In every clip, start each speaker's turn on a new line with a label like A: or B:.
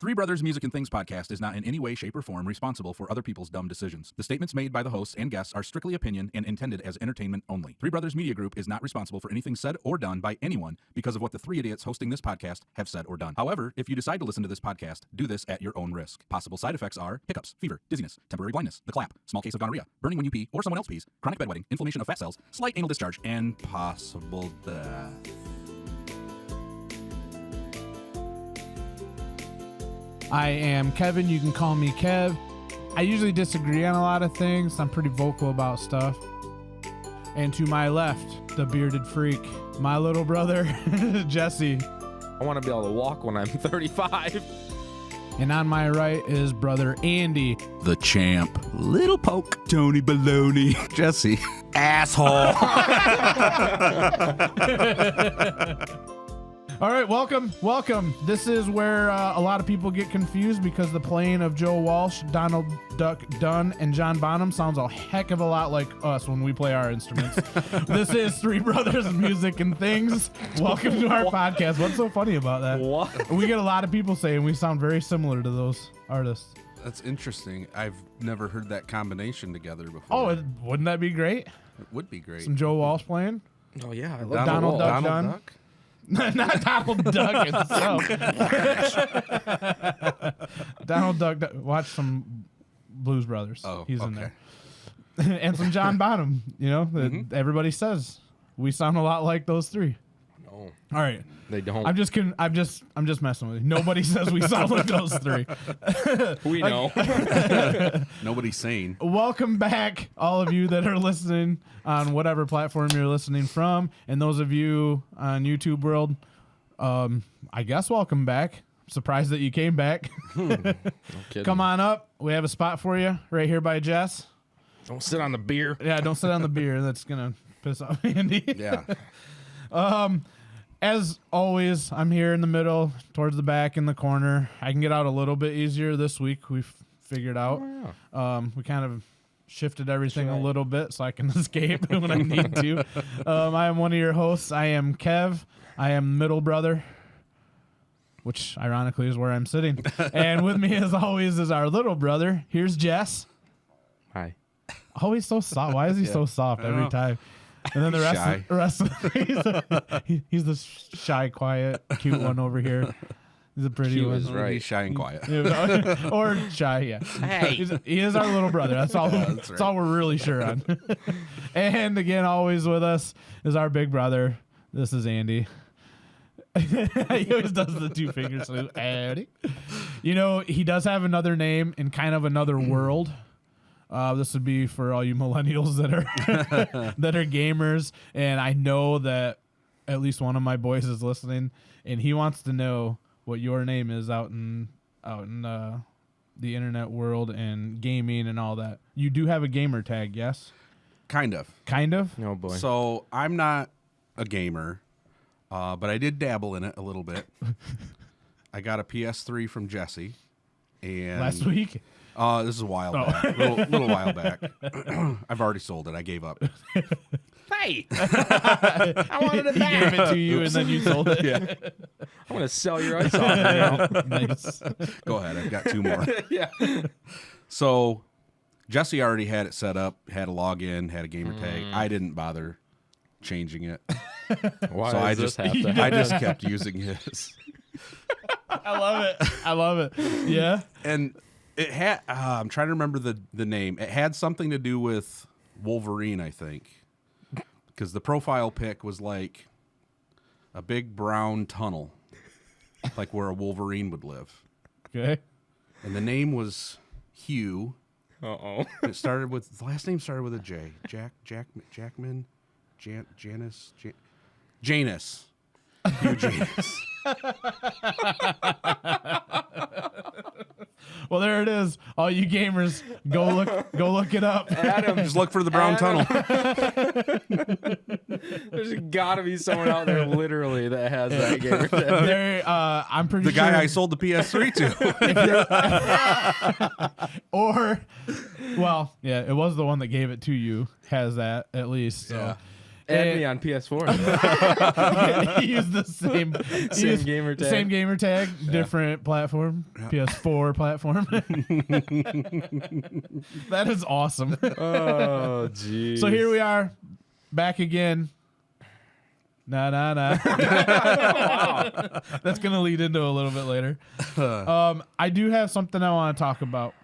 A: Three Brothers Music and Things podcast is not in any way, shape, or form responsible for other people's dumb decisions. The statements made by the hosts and guests are strictly opinion and intended as entertainment only. Three Brothers Media Group is not responsible for anything said or done by anyone because of what the three idiots hosting this podcast have said or done. However, if you decide to listen to this podcast, do this at your own risk. Possible side effects are hiccups, fever, dizziness, temporary blindness, the clap, small case of gonorrhea, burning when you pee or someone else pees, chronic bedwetting, inflammation of fat cells, slight anal discharge, and possible death.
B: I am Kevin. You can call me Kev. I usually disagree on a lot of things. I'm pretty vocal about stuff. And to my left, the bearded freak, my little brother, Jesse.
C: I want to be able to walk when I'm 35.
B: And on my right is brother Andy.
A: The champ. Little Poke. Tony Baloney. Jesse. Asshole.
B: All right, welcome. This is where a lot of people get confused because the playing of Joe Walsh, Donald Duck Dunn, and John Bonham sounds a heck of a lot like us when we play our instruments. This is Three Brothers Music and Things. Welcome to our podcast. What's so funny about that?
C: What?
B: We get a lot of people saying we sound very similar to those artists.
D: That's interesting. I've never heard that combination together before.
B: Oh, wouldn't that be great?
D: It would be great.
B: Some Joe Walsh playing?
C: Oh, yeah. I love
B: Donald Duck
D: Donald
B: Dunn.
D: Duck?
B: Not Donald Duck itself. Donald Duck. Watch some Blues Brothers.
D: Oh,
B: he's in
D: okay.
B: there, and some John Bonham. You know, everybody says we sound a lot like those three.
C: No,
B: All right,
C: they don't.
B: I'm just messing with you. Nobody says we sound like those three.
C: We know.
D: Nobody's sane.
B: Welcome back, all of you that are listening on whatever platform you're listening from, and those of you on YouTube world, I guess welcome back. Surprised that you came back.
C: No kidding.
B: Come on up. We have a spot for you right here by Jess.
C: Don't sit on the beer.
B: Yeah, don't sit on the beer. That's gonna piss off Andy.
D: Yeah.
B: As always, I'm here in the middle, towards the back in the corner. I can get out a little bit easier this week. We've figured out.
C: Oh,
B: We kind of shifted everything a little bit so I can escape when I need to. I am one of your hosts. I am Kev. I am middle brother, which ironically is where I'm sitting. And with me, as always, is our little brother. Here's Jess.
C: Hi.
B: Always so soft. Why is he so soft every
D: know.
B: time? And then the rest of he's the shy, quiet, cute one over here. He's a pretty
C: Cute
B: one.
C: is right.
D: He's shy and quiet.
B: Or shy, yeah.
C: Hey.
B: He is our little brother. That's all. That's all we're really sure on. And again, always with us is our big brother. This is Andy. He always does the two fingers. So, Andy. You know, he does have another name in kind of another world. This would be for all you millennials that are that are gamers, and I know that at least one of my boys is listening, and he wants to know what your name is out in the internet world and gaming and all that. You do have a gamer tag, yes?
D: Kind of.
B: Kind of.
C: Oh, boy.
D: So I'm not a gamer, but I did dabble in it a little bit. I got a PS3 from Jesse. And
B: Last week.
D: This is a while back. Little while back. I've already sold it. I gave up.
C: Hey. I wanted it
B: He
C: back.
B: gave it to you, and then you sold it.
D: Yeah.
C: I want to sell your ice off now.
B: Nice.
D: Go ahead. I've got two more.
C: Yeah.
D: So Jesse already had it set up, had a login, had a gamer tag. I didn't bother changing it.
C: Why
D: So I
C: does
D: just
C: this have to
D: I just kept using his.
B: I love it. Yeah.
D: And it had I'm trying to remember the name. It had something to do with Wolverine, I think. Because the profile pic was like a big brown tunnel, like where a Wolverine would live.
B: Okay.
D: And the name was Hugh.
C: Uh-oh.
D: And the last name started with a J. Jackman, Janus. Hugh Janus.
B: Well, there it is. All you gamers, go look it up.
C: Adam.
D: Just look for the brown tunnel.
C: There's got to be someone out there literally that has that gamer tag.
B: There, I'm pretty
D: The
B: sure.
D: guy I sold the PS3 to.
B: Or, well, yeah, it was the one that gave it to you. Has that at least? So.
D: Yeah.
C: Add me on PS4.
B: Use the same
C: gamer tag.
B: Same gamer tag, different platform, PS4 platform. That is awesome.
C: Oh, geez.
B: So here we are, back again. Nah. That's gonna lead into a little bit later. I do have something I want to talk about.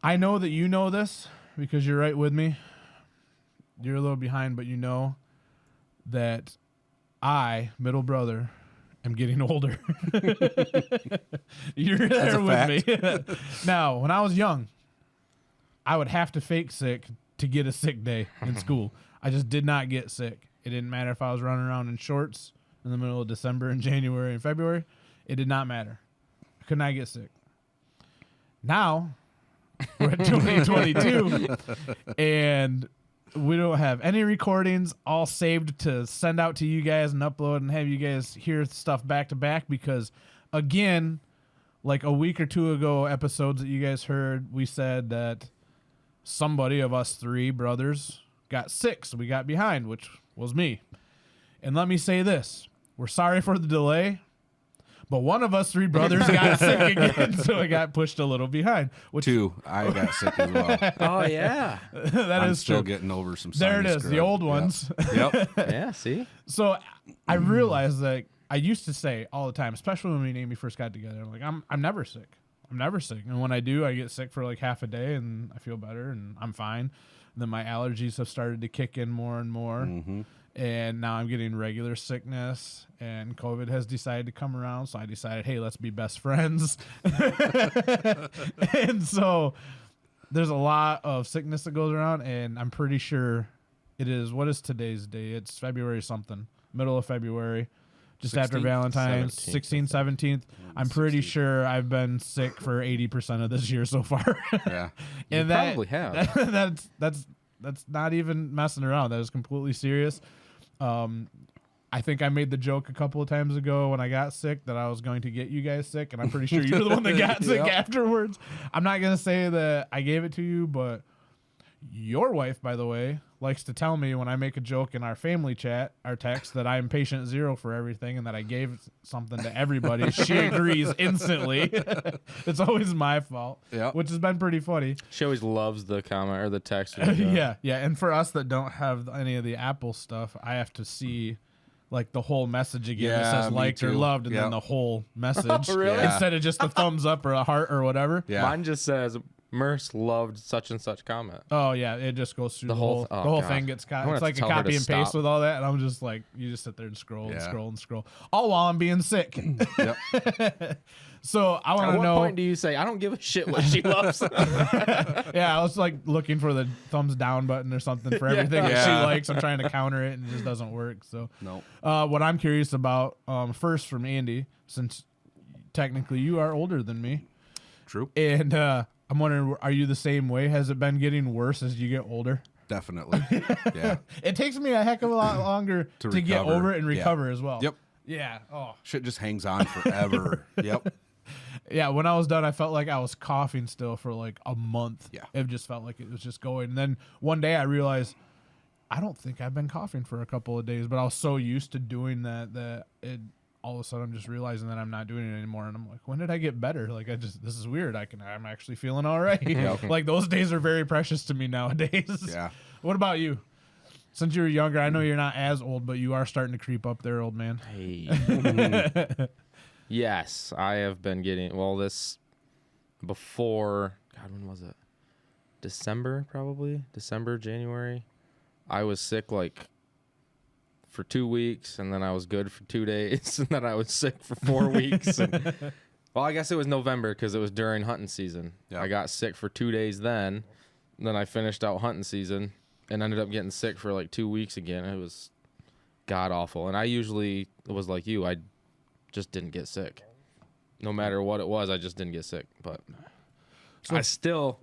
B: I know that you know this because you're right with me. You're a little behind, but you know that I, middle brother, am getting older. You're there with me. Now, when I was young, I would have to fake sick to get a sick day in school. I just did not get sick. It didn't matter if I was running around in shorts in the middle of December and January and February. It did not matter. I could not get sick. Now, we're at 2022, and we don't have any recordings all saved to send out to you guys and upload and have you guys hear stuff back to back because, again, like a week or two ago episodes that you guys heard, we said that somebody of us three brothers got sick, so we got behind, which was me. And let me say this. We're sorry for the delay, but one of us three brothers got sick again, so it got pushed a little behind.
D: Two, I got sick as well.
C: Oh, yeah.
D: I'm
B: is
D: still
B: true.
D: getting over some
B: There it
D: sinus
B: is, the
D: grub.
B: old ones.
D: Yep.
C: Yeah, see?
B: So I realized that I used to say all the time, especially when me and Amy first got together, I'm like, I'm never sick. I'm never sick. And when I do, I get sick for like half a day and I feel better and I'm fine. And then my allergies have started to kick in more and more.
D: Mm-hmm.
B: And now I'm getting regular sickness and COVID has decided to come around. So I decided, hey, let's be best friends. And so there's a lot of sickness that goes around and I'm pretty sure it is, what is today's day? It's February something, middle of February, just
D: 16th,
B: after Valentine's,
C: 17th.
B: 16th, 17th. I'm pretty sure I've been sick for 80% of this year so far.
D: Yeah.
B: And
C: You probably have.
B: That's not even messing around. That is completely serious. I think I made the joke a couple of times ago when I got sick that I was going to get you guys sick, and I'm pretty sure you're the one that got sick afterwards. I'm not going to say that I gave it to you, but your wife, by the way, likes to tell me when I make a joke in our family chat, our text, that I'm patient zero for everything and that I gave something to everybody. She agrees instantly. It's always my fault, which has been pretty funny.
C: She always loves the comment or the text.
B: Yeah. And for us that don't have any of the Apple stuff, I have to see like the whole message again. It says
D: me
B: liked or
D: too.
B: loved and then the whole message.
C: Really?
D: Yeah.
B: Instead of just a thumbs up or a heart or whatever.
D: Yeah.
C: Mine just says, Merce loved such and such comment.
B: Oh yeah, it just goes through the whole
C: God.
B: thing gets
C: I'm
B: caught.
C: gonna
B: It's
C: have
B: like
C: to
B: a
C: tell her
B: copy
C: to
B: and paste
C: stop.
B: with all that, and I'm just like, you just sit there and scroll and
D: Yeah.
B: scroll and scroll, all while I'm being sick.
D: Yep.
B: So I want
C: At
B: to
C: what
B: know.
C: point do you say, I don't give a shit what she loves?
B: Yeah, I was like looking for the thumbs down button or something for everything that she
D: Yeah.
B: likes. I'm trying to counter it, and it just doesn't work. So
D: Nope.
B: what I'm curious about, first from Andy, since technically you are older than me,
D: True.
B: and I'm wondering, are you the same way? Has it been getting worse as you get older?
D: Definitely. Yeah.
B: It takes me a heck of a lot longer to get
D: recover.
B: over it and
D: Yeah.
B: recover as well.
D: Yep.
B: Yeah. Oh.
D: Shit just hangs on forever. Yep.
B: Yeah. When I was done, I felt like I was coughing still for like a month.
D: Yeah.
B: It just felt like it was just going. And then one day I realized I don't think I've been coughing for a couple of days, but I was so used to doing that it all of a sudden I'm just realizing that I'm not doing it anymore. And I'm like, when did I get better? Like this is weird. I'm actually feeling all right. Like those days are very precious to me nowadays.
D: Yeah.
B: What about you? Since you're younger, I know you're not as old, but you are starting to creep up there, old man.
C: Hey. Yes, I have been getting, this before, God, when was it? December, probably? December, January. I was sick like for 2 weeks, and then I was good for 2 days, and then I was sick for 4 weeks. And, well, I guess it was November because it was during hunting season.
D: Yeah.
C: I got sick for 2 days then. Then I finished out hunting season and ended up getting sick for like 2 weeks again. It was god awful. And I usually was like you. I just didn't get sick. No matter what it was, I just didn't get sick. But I still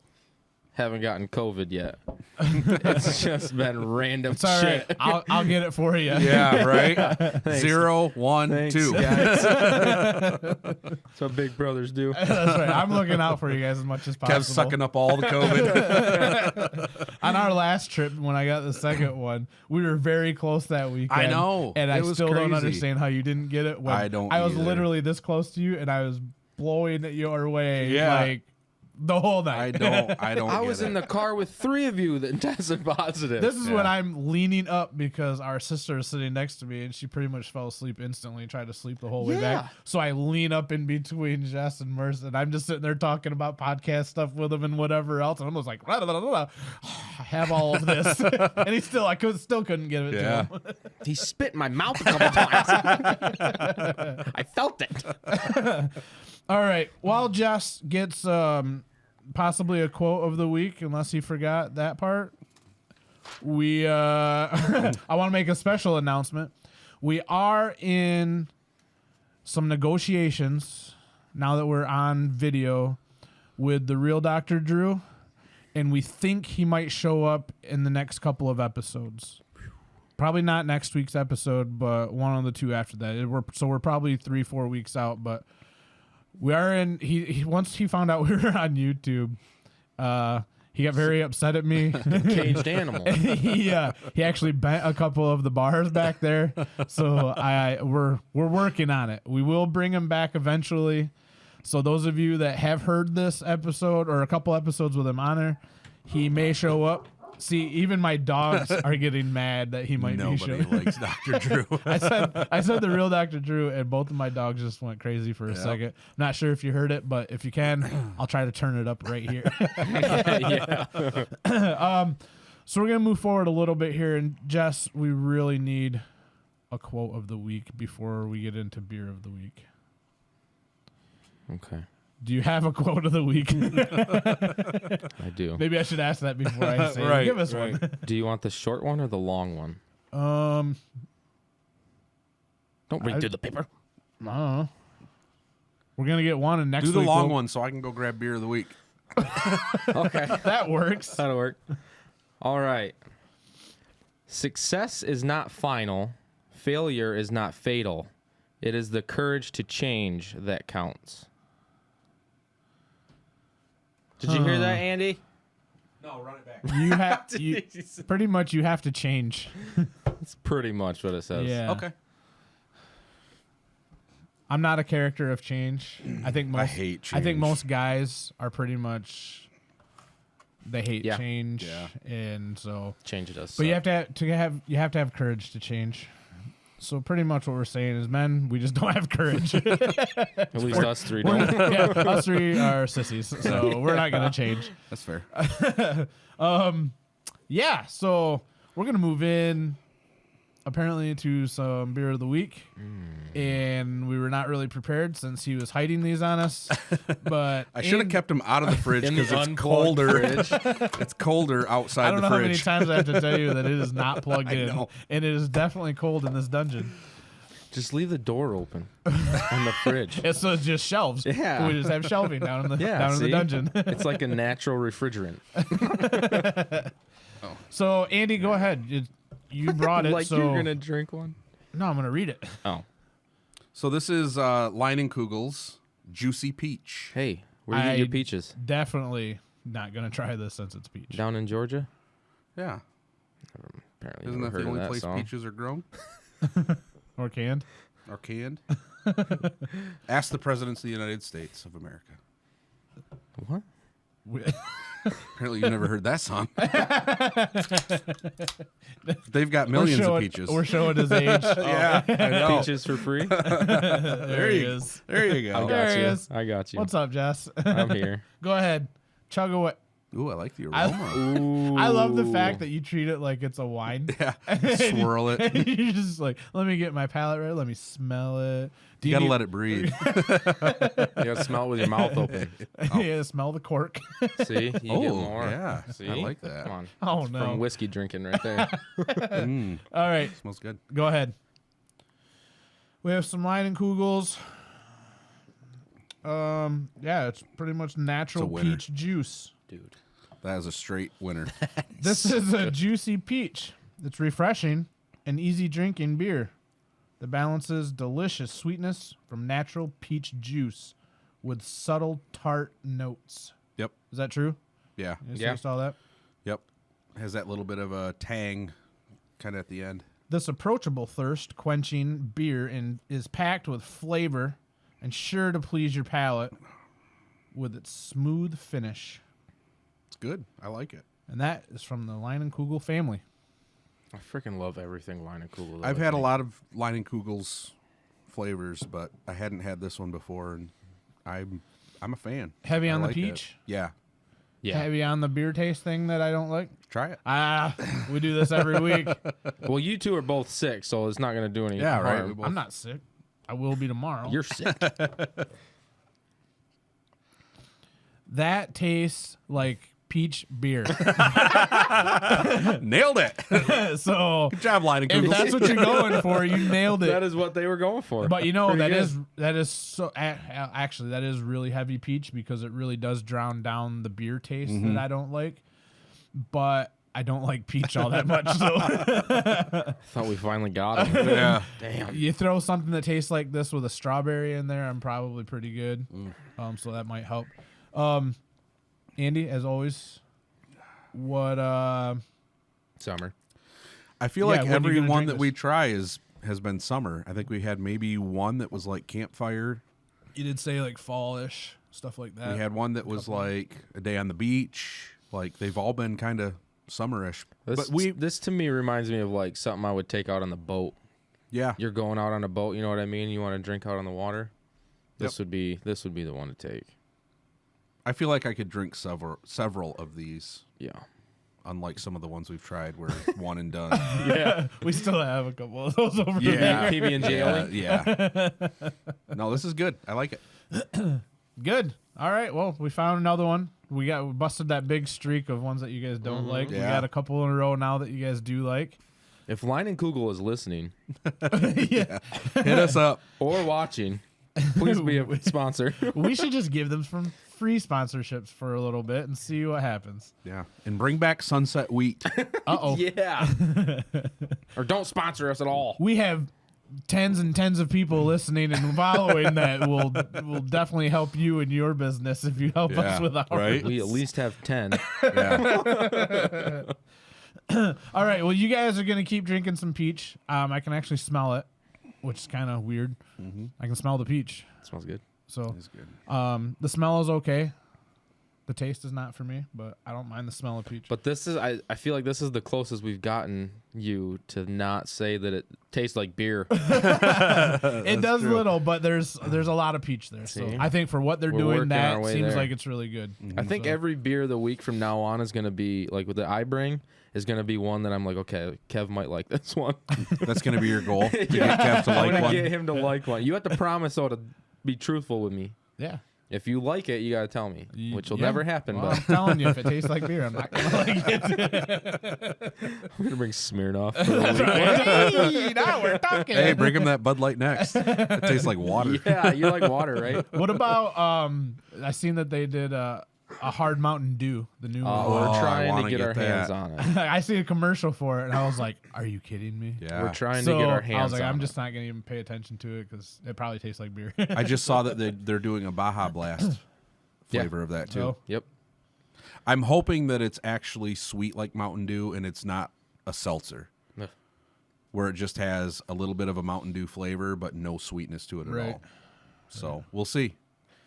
C: haven't gotten COVID yet. It's just been random
B: It's all right.
C: shit.
B: I'll get it for you.
D: Yeah, right. 0, 1,
C: Thanks,
D: 2.
C: guys. That's what big brothers do.
B: That's right. I'm looking out for you guys as much as possible.
D: Kev's sucking up all the COVID.
B: On our last trip, when I got the second one, we were very close that weekend.
D: I know.
B: And I
D: It was
B: still don't
D: crazy.
B: understand how you didn't get it. When
D: I don't
B: I was
D: either.
B: literally this close to you, and I was blowing it your way
D: Yeah.
B: like the whole
D: I
B: night.
D: don't
C: I
D: get
C: was
D: it.
C: in the car with 3 of you that tested positive.
B: This is when
D: Yeah.
B: I'm leaning up because our sister is sitting next to me, and she pretty much fell asleep instantly and tried to sleep the whole way
C: Yeah.
B: back. So I lean up in between Jess and Merce, and I'm just sitting there talking about podcast stuff with him and whatever else. And I'm just like, I have all of this, and he still, still couldn't give it
D: Yeah.
B: to him.
C: He spit in my mouth a couple times. I felt it.
B: All right. While Jess gets possibly a quote of the week, unless he forgot that part, we I want to make a special announcement. We are in some negotiations now that we're on video with the real Dr. Drew, and we think he might show up in the next couple of episodes. Probably not next week's episode, but one of the two after that. We're probably 3-4 weeks out, but we are in. He once he found out we were on YouTube, he got very upset at me.
C: Caged animal.
B: he actually bent a couple of the bars back there. So we're working on it. We will bring him back eventually. So those of you that have heard this episode or a couple episodes with him on there, he may show up. See, even my dogs are getting mad that he might be
D: Nobody
B: showing.
D: likes Dr. Drew.
B: I said the real Dr. Drew, and both of my dogs just went crazy for a second. I'm not sure if you heard it, but if you can, I'll try to turn it up right here.
C: Yeah.
B: So we're gonna move forward a little bit here, and Jess, we really need a quote of the week before we get into beer of the week.
C: Okay.
B: Do you have a quote of the week?
C: I do.
B: Maybe I should ask that before I say it.
D: Right,
B: Give us
D: right.
C: Do you want the short one or the long one?
B: one.
C: Don't read through the paper.
B: I don't know. We're gonna get one, and next
D: Do the
B: week
D: long
B: we'll-
D: one so I can go grab beer of the week.
C: Okay.
B: That works.
C: That'll work. All right. Success is not final. Failure is not fatal. It is the courage to change that counts. Did you hear that, Andy?
D: No, run it back.
B: You have pretty much you have to change.
C: That's pretty much what it says.
B: Yeah.
D: Okay.
B: I'm not a character of change. I think most
D: hate
B: I think
D: change.
B: most guys are pretty much they hate
C: Yeah.
B: change,
D: Yeah.
B: and so.
C: Change it us.
B: But you have to have courage to change. So pretty much what we're saying is, men, we just don't have courage.
C: At least us three don't.
B: Yeah, us three are sissies, so we're not gonna change.
D: That's fair.
B: Yeah, so we're gonna move in apparently to some beer of the week, and we were not really prepared since he was hiding these on us. But
D: I should have kept them out of the fridge
C: In the
D: because it's
C: unplugged
D: colder.
C: fridge.
D: It's colder outside
B: I don't
D: the
B: know how many
D: fridge.
B: times I have to tell you that it is not plugged
D: I
B: in,
D: know.
B: and it is definitely cold in this dungeon.
C: Just leave the door open on the fridge.
B: It's just shelves.
C: Yeah.
B: We just have shelving down in the
C: Yeah,
B: down in the
C: see?
B: dungeon.
C: It's like a natural refrigerant.
B: So Andy, go ahead. You brought it.
C: Like
B: so
C: you're gonna drink one.
B: no, I'm gonna read it.
C: Oh,
D: So this is Leinenkugel's Juicy Peach.
C: hey, where do you get your peaches?
B: Definitely not gonna try this since it's peach.
C: Down in Georgia?
D: Yeah.
C: Apparently,
D: Isn't
C: never
D: that the
C: heard
D: only
C: of that
D: place
C: song.
D: peaches are grown
B: Or canned.
D: or canned? Ask the presidents of the United States of America.
C: What?
D: Apparently you never heard that song. They've got millions of peaches.
B: We're showing his age.
D: Yeah, I know.
C: Peaches for free?
B: There he is.
D: There you
C: I
D: go.
B: There
C: got
B: he
C: you.
B: is.
C: I got you.
B: What's up, Jess?
C: I'm here.
B: Go ahead. Chug away.
D: Ooh, I like the
B: I-
D: aroma.
C: Ooh.
B: I love the fact that you treat it like it's a wine.
D: Yeah, swirl it.
B: And you're just like, let me get my palate ready. Let me smell it. Do
D: You gotta
B: need-
D: let it breathe.
C: You gotta smell it with your mouth open.
B: Yeah, smell the cork.
C: See? You get more.
D: yeah,
C: See?
D: I like that.
C: Come on.
B: Oh, no.
C: From whiskey drinking right there.
D: Mm,
B: All right,
D: smells good.
B: go ahead. We have some Leinenkugels. Yeah, it's pretty much natural
D: winner.
B: peach juice.
C: Dude.
D: That is a straight winner.
B: This is a juicy peach. It's refreshing and easy drinking beer that balances delicious sweetness from natural peach juice with subtle tart notes.
D: Yep.
B: Is that true?
D: Yeah.
B: You
C: Yeah.
B: taste all that?
D: Yep. Has that little bit of a tang kind of at the end.
B: This approachable thirst-quenching beer is packed with flavor and sure to please your palate with its smooth finish.
D: It's good. I like it.
B: And that is from the Leinenkugel family.
C: I freaking love everything Leinenkugel.
D: I've had a lot of Leinenkugel's flavors, but I hadn't had this one before, and I'm a fan.
B: Heavy
D: I
B: on the
D: like it.
B: peach?
D: Yeah.
C: Yeah.
B: Heavy on the beer taste thing that I don't like?
D: Try it.
B: We do this every week.
C: Well, you two are both sick, so it's not going to do any
D: Yeah, right.
C: harm.
B: I'm not sick. I will be tomorrow.
C: You're sick.
B: That tastes like peach beer.
D: Nailed it.
B: So
D: Good job,
B: if
D: Leinenkugel.
B: that's what you're going for, you nailed it.
C: That is what they were going for.
B: But you know
C: Pretty
B: that is so actually that is really heavy peach because it really does drown down the beer taste that I don't like. But I don't like peach all that much. So
C: Thought we finally got him.
D: Yeah.
C: Damn.
B: you throw something that tastes like this with a strawberry in there, I'm probably pretty good. So that might help. Andy, as always, what
C: Summer.
D: I feel
B: Yeah,
D: like
B: when you
D: every
B: gonna
D: one
B: drink
D: that
B: this?
D: we try has been summer. I think we had maybe one that was like campfire.
B: you did say like fall-ish stuff like that.
D: We had one that was like a day on the beach. Like they've all been kind of summerish.
C: This,
D: But
C: this to me reminds me of like something I would take out on the boat.
D: yeah.
C: You're going out on a boat, you know what I mean? You want to drink out on the water. This would be the one to take.
D: I feel like I could drink several of these,
C: Yeah.
D: unlike some of the ones we've tried where one and done.
C: Yeah.
B: We still have a couple of those over
D: Yeah.
B: there.
C: PB and J.
D: Yeah. No, this is good. I like it.
B: Good. All right. Well, we found another one. We busted that big streak of ones that you guys don't like. We
D: Yeah.
B: got a couple in a row now that you guys do like.
C: If Leinenkugel is listening
B: Yeah.
D: Hit us up.
C: or watching, please be a sponsor.
B: We should just give them some free sponsorships for a little bit and see what happens.
D: Yeah. And bring back Sunset Wheat.
B: Uh-oh.
C: Yeah. Or don't sponsor us at all.
B: We have tens and tens of people listening and following that will definitely help you in your business if you help
D: Yeah,
B: us with ours.
D: right?
C: We at least have 10.
D: Yeah.
B: All right. Well, you guys are going to keep drinking some peach. I can actually smell it, which is kind of weird. I can smell the peach.
C: Smells good.
B: So
D: It's good.
B: the smell is okay. The taste is not for me, but I don't mind the smell of peach.
C: But this is, I feel like this is the closest we've gotten you to not say that it tastes like beer.
B: it does little, but there's a lot of peach there. So
C: See?
B: I think for what they're
C: We're
B: doing,
C: working our
B: that
C: way
B: seems
C: there.
B: like it's really good.
C: I think every beer of the week from now on is going to be, like with the I bring, is going to be one that I'm like, okay, Kev might like this one.
D: That's going to be your goal. To get Kev to
C: I'm
D: like
C: going to
D: one.
C: get him to like one. You have to promise, though, to be truthful with me.
B: Yeah.
C: If you like it, you got to tell me, which will
B: Yeah.
C: never happen.
B: Well,
C: But
B: I'm telling you, if it tastes like beer, I'm not gonna like it.
C: I'm going to bring Smirnoff. For the week.
B: Hey, now we're talking.
D: Hey, bring him that Bud Light next. It tastes like water.
C: Yeah, you like water, right?
B: What about I seen that they did a hard Mountain Dew, the new one.
C: We're
D: I
C: trying
D: wanna
C: to get
D: get
C: our hands
D: that.
C: on it.
B: I see a commercial for it, and I was like, "Are you kidding me?"
D: Yeah.
C: We're trying
B: So
C: to get our hands
B: I was like,
C: on
B: "I'm
C: it.
B: just not gonna even pay attention to it because it probably tastes like beer."
D: I just saw that they're doing a Baja Blast flavor of that too.
B: So,
C: Yep.
D: I'm hoping that it's actually sweet like Mountain Dew and it's not a seltzer
C: Ugh.
D: where it just has a little bit of a Mountain Dew flavor but no sweetness to it at
B: Right.
D: all. So we'll see.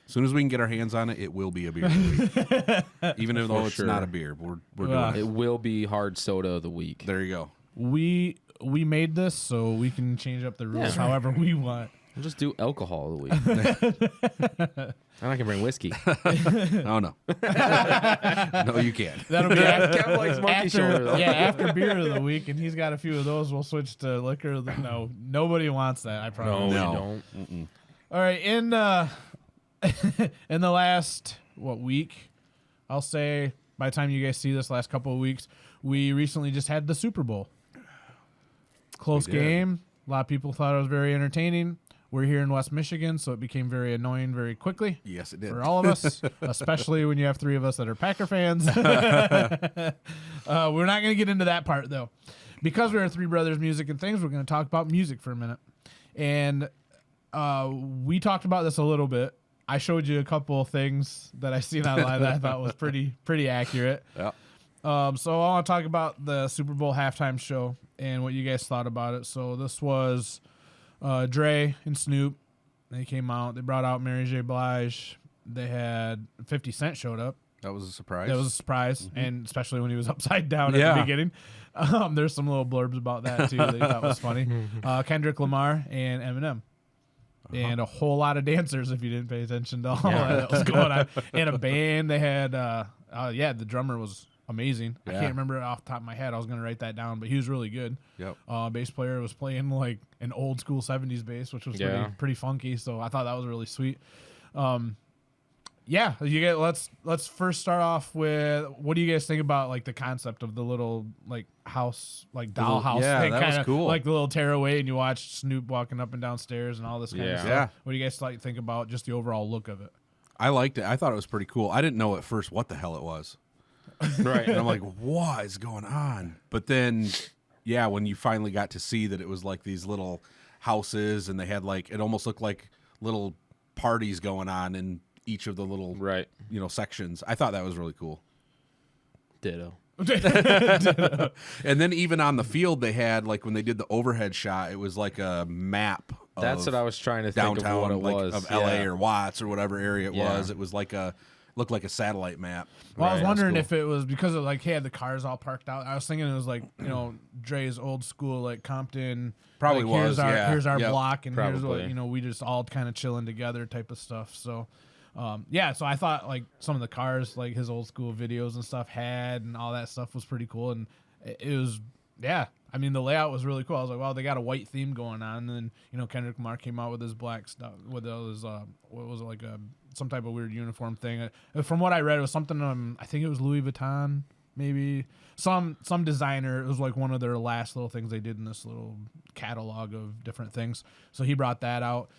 D: As soon as we can get our hands on it, it will be a beer. Of the week. Even though it's
C: sure.
D: not a beer, we're
B: Well,
D: doing
C: It will be hard soda of the week.
D: it. There you go.
B: we made this so we can change up the rules
C: Yeah.
B: however we want.
C: We'll just do alcohol of the week. And I can bring whiskey.
D: Oh no, no, you can't.
B: That'll be
C: Kev likes monkey shoulder, though.
B: after beer of the week, and he's got a few of those. We'll switch to liquor. No, nobody wants that. I
C: No,
B: promise.
C: we
D: No.
C: don't.
B: All right, in in the last week, I'll say by the time you guys see this, last couple of weeks, we recently just had the Super Bowl. Close
D: We did.
B: game. A lot of people thought it was very entertaining. We're here in West Michigan, so it became very annoying very quickly.
D: Yes, it did.
B: For all of us, especially when you have 3 of us that are Packer fans. We're not going to get into that part, though. Because we're Three Brothers Music and Things, we're going to talk about music for a minute. And we talked about this a little bit. I showed you a couple of things that I seen online that I thought was pretty accurate.
D: Yeah.
B: So I want to talk about the Super Bowl halftime show and what you guys thought about it. So this was Dre and Snoop. They came out. They brought out Mary J. Blige. They had 50 Cent showed up.
D: That was a surprise.
B: That was a surprise, and especially when he was upside down at the beginning. There's some little blurbs about that, too, that I thought was funny. Kendrick Lamar and Eminem. And a whole lot of dancers, if you didn't pay attention to all that was going on. And a band. They had, the drummer was amazing. I can't remember it off the top of my head. I was going to write that down, but he was really good.
D: Yep.
B: Bass player was playing like an old school 70s bass, which was pretty funky. So I thought that was really sweet. Let's first start off with, what do you guys think about like the concept of the little like house, like dollhouse thing?
D: That was cool.
B: Like the little tearaway, and you watch Snoop walking up and down stairs and all this kind of stuff.
D: Yeah.
B: What do you guys think about just the overall look of it?
D: I liked it. I thought it was pretty cool. I didn't know at first what the hell it was.
C: Right.
D: And I'm like, what is going on? But then, when you finally got to see that it was like these little houses, and they had like, it almost looked like little parties going on in each of the little sections. I thought that was really cool.
C: Ditto.
D: And then even on the field, they had like when they did the overhead shot, it was like a map.
C: That's what I was trying to think
D: downtown,
C: of what it was
D: of LA or Watts or whatever area it was. It was like looked like a satellite map.
B: Well, I was wondering if it was because of like he had the cars all parked out. I was thinking it was like Dre's old school like Compton.
D: Probably
B: like,
D: was.
B: Here's our block, and here's
C: Probably.
B: what we just all kind of chilling together type of stuff. So. So I thought like some of the cars, like his old school videos and stuff had, and all that stuff was pretty cool. And it was, I mean, the layout was really cool. I was like, wow, they got a white theme going on. And then, Kendrick Lamar came out with his black stuff, with his, what was it, like some type of weird uniform thing. From what I read, it was something, I think it was Louis Vuitton, maybe some designer. It was like one of their last little things they did in this little catalog of different things. So he brought that out.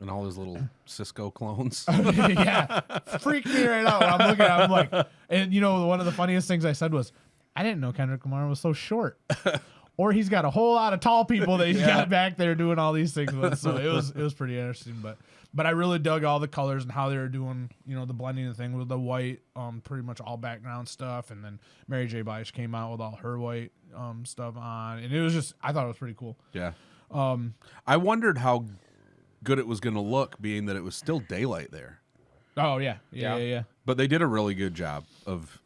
D: And all his little Cisco clones.
B: Freaked me right out when I'm looking at it. I'm like, and one of the funniest things I said was, I didn't know Kendrick Lamar was so short. Or he's got a whole lot of tall people that he's got back there doing all these things with. So it was pretty interesting. But I really dug all the colors and how they were doing, the blending of the thing with the white, pretty much all background stuff. And then Mary J. Blige came out with all her white stuff on. And it was just, I thought it was pretty cool.
D: Yeah. I wondered how good it was going to look, being that it was still daylight there.
B: Oh yeah.
D: But they did a really good job of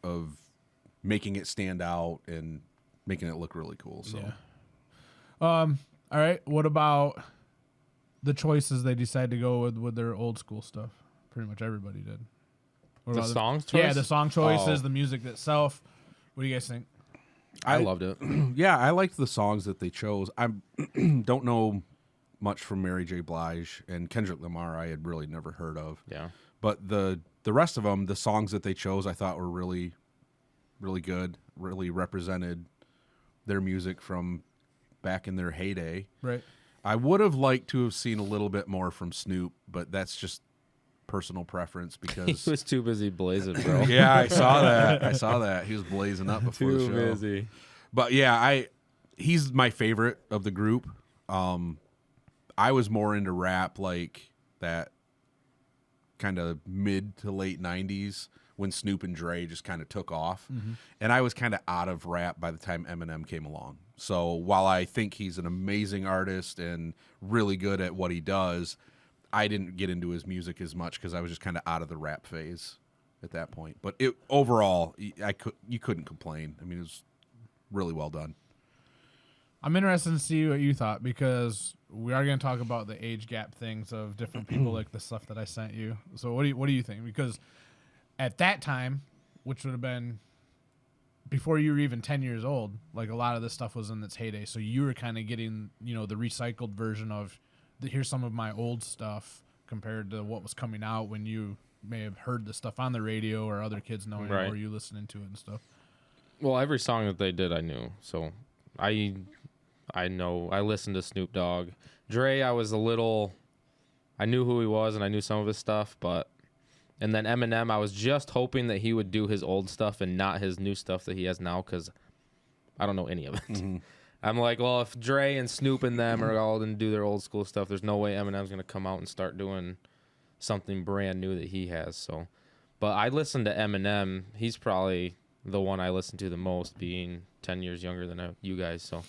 D: making it stand out and making it look really cool. So,
B: all right. What about the choices they decided to go with their old school stuff? Pretty much everybody did.
C: The song choice?
B: Yeah, the song choices, the music itself. What do you guys think?
C: I loved it.
D: Yeah, I liked the songs that they chose. I don't know much from Mary J. Blige, and Kendrick Lamar I had really never heard of.
C: Yeah.
D: But the rest of them, the songs that they chose, I thought were really, really good, really represented their music from back in their heyday.
B: Right.
D: I would have liked to have seen a little bit more from Snoop, but that's just personal preference because
C: He was too busy blazing, bro.
D: yeah, I saw that. He was blazing up before the show.
C: Too busy.
D: But yeah, he's my favorite of the group. I was more into rap like that kind of mid to late 90s when Snoop and Dre just kind of took off. Mm-hmm. And I was kind of out of rap by the time Eminem came along. So while I think he's an amazing artist and really good at what he does, I didn't get into his music as much because I was just kind of out of the rap phase at that point. But overall, you couldn't complain. I mean, it was really well done.
B: I'm interested to see what you thought because we are going to talk about the age gap things of different people, like the stuff that I sent you. So what do you think? Because at that time, which would have been before you were even 10 years old, like a lot of this stuff was in its heyday. So you were kind of getting, the recycled version of here's some of my old stuff compared to what was coming out when you may have heard the stuff on the radio or other kids knowing
C: Right.
B: or you listening to it and stuff.
C: Well, every song that they did, I knew. So I I listened to Snoop Dogg. Dre, I knew who he was and I knew some of his stuff, and then Eminem, I was just hoping that he would do his old stuff and not his new stuff that he has now, because I don't know any of it. Mm-hmm. I'm like, well, if Dre and Snoop and them are all going to do their old school stuff, there's no way Eminem's going to come out and start doing something brand new that he has. So, but I listen to Eminem. He's probably the one I listen to the most, being 10 years younger than you guys. So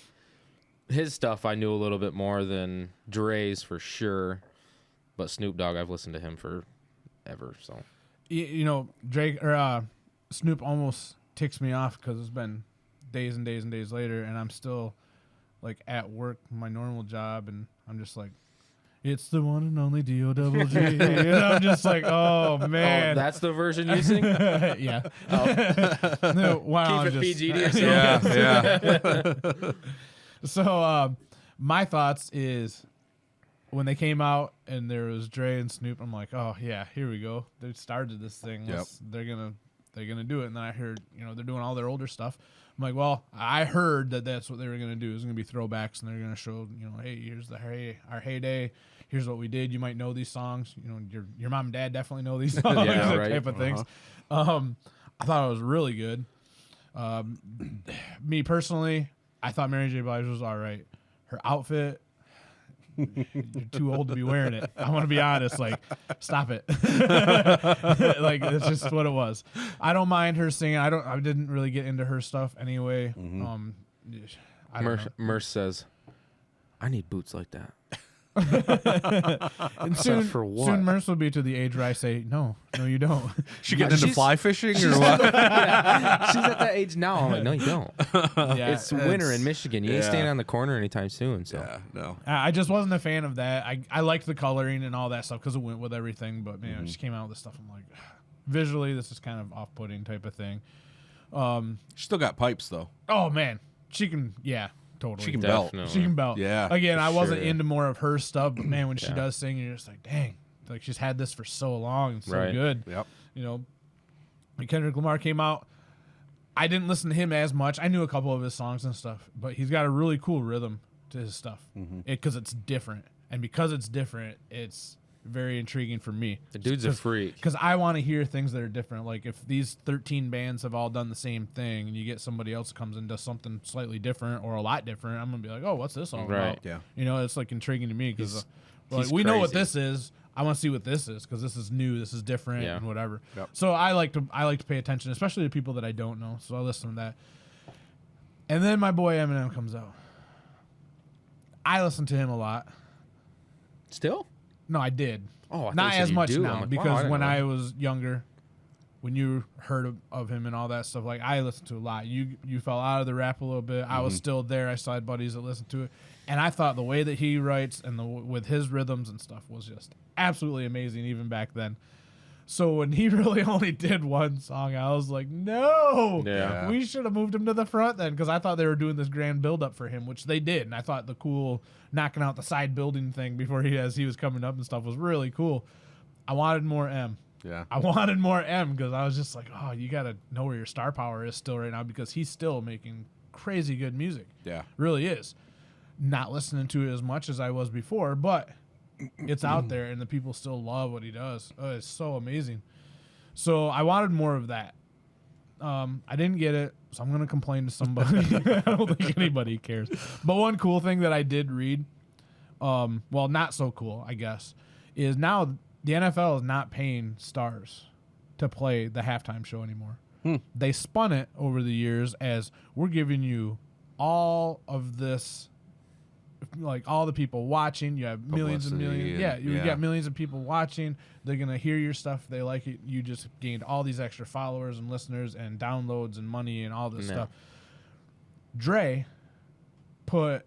C: his stuff I knew a little bit more than Dre's for sure. But Snoop Dogg, I've listened to him forever. So,
B: Drake or Snoop almost ticks me off because it's been days and days and days later, and I'm still like at work, my normal job, and I'm just like, it's the one and only D-O-double-G. And I'm just like, oh man.
C: Oh, that's the version you sing?
B: Yeah. Oh. No, wow.
C: Keep it PG to yourself.
D: Yeah.
B: So my thoughts is when they came out and there was Dre and Snoop, I'm like, oh yeah, here we go. They started this thing.
D: Yep.
B: They're gonna do it. And then I heard, they're doing all their older stuff. I'm like, well, I heard that that's what they were gonna do. It's gonna be throwbacks, and they're gonna show, hey, here's our heyday. Here's what we did. You might know these songs. Your mom and dad definitely know these songs.
C: Yeah,
B: that
C: right.
B: type of things. I thought it was really good. Me personally, I thought Mary J. Blige was all right. Her outfit, you're too old to be wearing it. I want to be honest. Like, stop it. Like, it's just what it was. I don't mind her singing. I didn't really get into her stuff anyway.
D: Mm-hmm.
C: Merce says, I need boots like that.
B: And soon,
C: for what?
B: soon Merce will be to the age where I say, no, you don't.
D: She getting into fly fishing or what?
C: She's at that age now. I'm like, no, you don't.
B: Yeah,
C: It's winter in Michigan. You ain't standing on the corner anytime soon. So
D: Yeah, no.
B: I just wasn't a fan of that. I liked the coloring and all that stuff because it went with everything. But man, it just came out with this stuff. I'm like, visually, this is kind of off-putting type of thing.
D: She still got pipes though.
B: Oh man, she can. Yeah, totally.
D: She can belt.
C: Definitely.
B: She can belt.
D: Yeah,
B: Again, I wasn't
C: sure.
B: into more of her stuff, but man, when she
C: Yeah.
B: does sing, you're just like, dang, like she's had this for so long and so
C: Right.
B: good.
D: Yep.
B: When Kendrick Lamar came out, I didn't listen to him as much. I knew a couple of his songs and stuff, but he's got a really cool rhythm to his stuff because it's different, and because it's different, it's very intriguing for me.
C: The dude's a freak.
B: Because I want to hear things that are different. Like if these 13 bands have all done the same thing, and you get somebody else that comes and does something slightly different or a lot different, I'm gonna be like, oh, what's this all
C: Right.
B: about?
D: Yeah.
B: It's like intriguing to me because
C: he's
B: we know what
C: crazy.
B: this is. I want to see what this is because this is new, this is different,
C: Yeah.
B: and whatever.
D: Yep.
B: So I like to pay attention, especially to people that I don't know. So I listen to that. And then my boy Eminem comes out. I listen to him a lot.
C: Still?
B: No, I did.
C: Oh, I thought
B: Not
C: you said
B: as
C: you
B: much
C: do.
B: now
C: I'm like, wow, I
B: because
C: didn't
B: when
C: know.
B: I was younger, when you heard of him and all that stuff, like I listened to a lot. You fell out of the rap a little bit. I was still there. I still had buddies that listened to it, and I thought the way that he writes and with his rhythms and stuff was just absolutely amazing even back then. So when he really only did one song, I was like, no,
C: Yeah.
B: we should have moved him to the front then, because I thought they were doing this grand build up for him, which they did, and I thought the cool knocking out the side building thing before he was coming up and stuff was really cool. I wanted more M.
D: Yeah.
B: I wanted more M because I was just like, oh, you got to know where your star power is still right now because he's still making crazy good music.
D: Yeah.
B: Really is. Not listening to it as much as I was before, but it's out there and the people still love what he does. Oh, it's so amazing. So I wanted more of that. I didn't get it, so I'm going to complain to somebody. I don't think anybody cares. But one cool thing that I did read, well, not so cool, I guess, is now the NFL is not paying stars to play the halftime show anymore. They spun it over the years as we're giving you all of this, like all the people watching. You have millions and
D: Publicity
B: millions.
D: and-
B: Yeah, you
D: yeah.
B: got millions of people watching. They're going to hear your stuff. They like it. You just gained all these extra followers and listeners and downloads and money and all this
C: Yeah.
B: stuff. Dre put,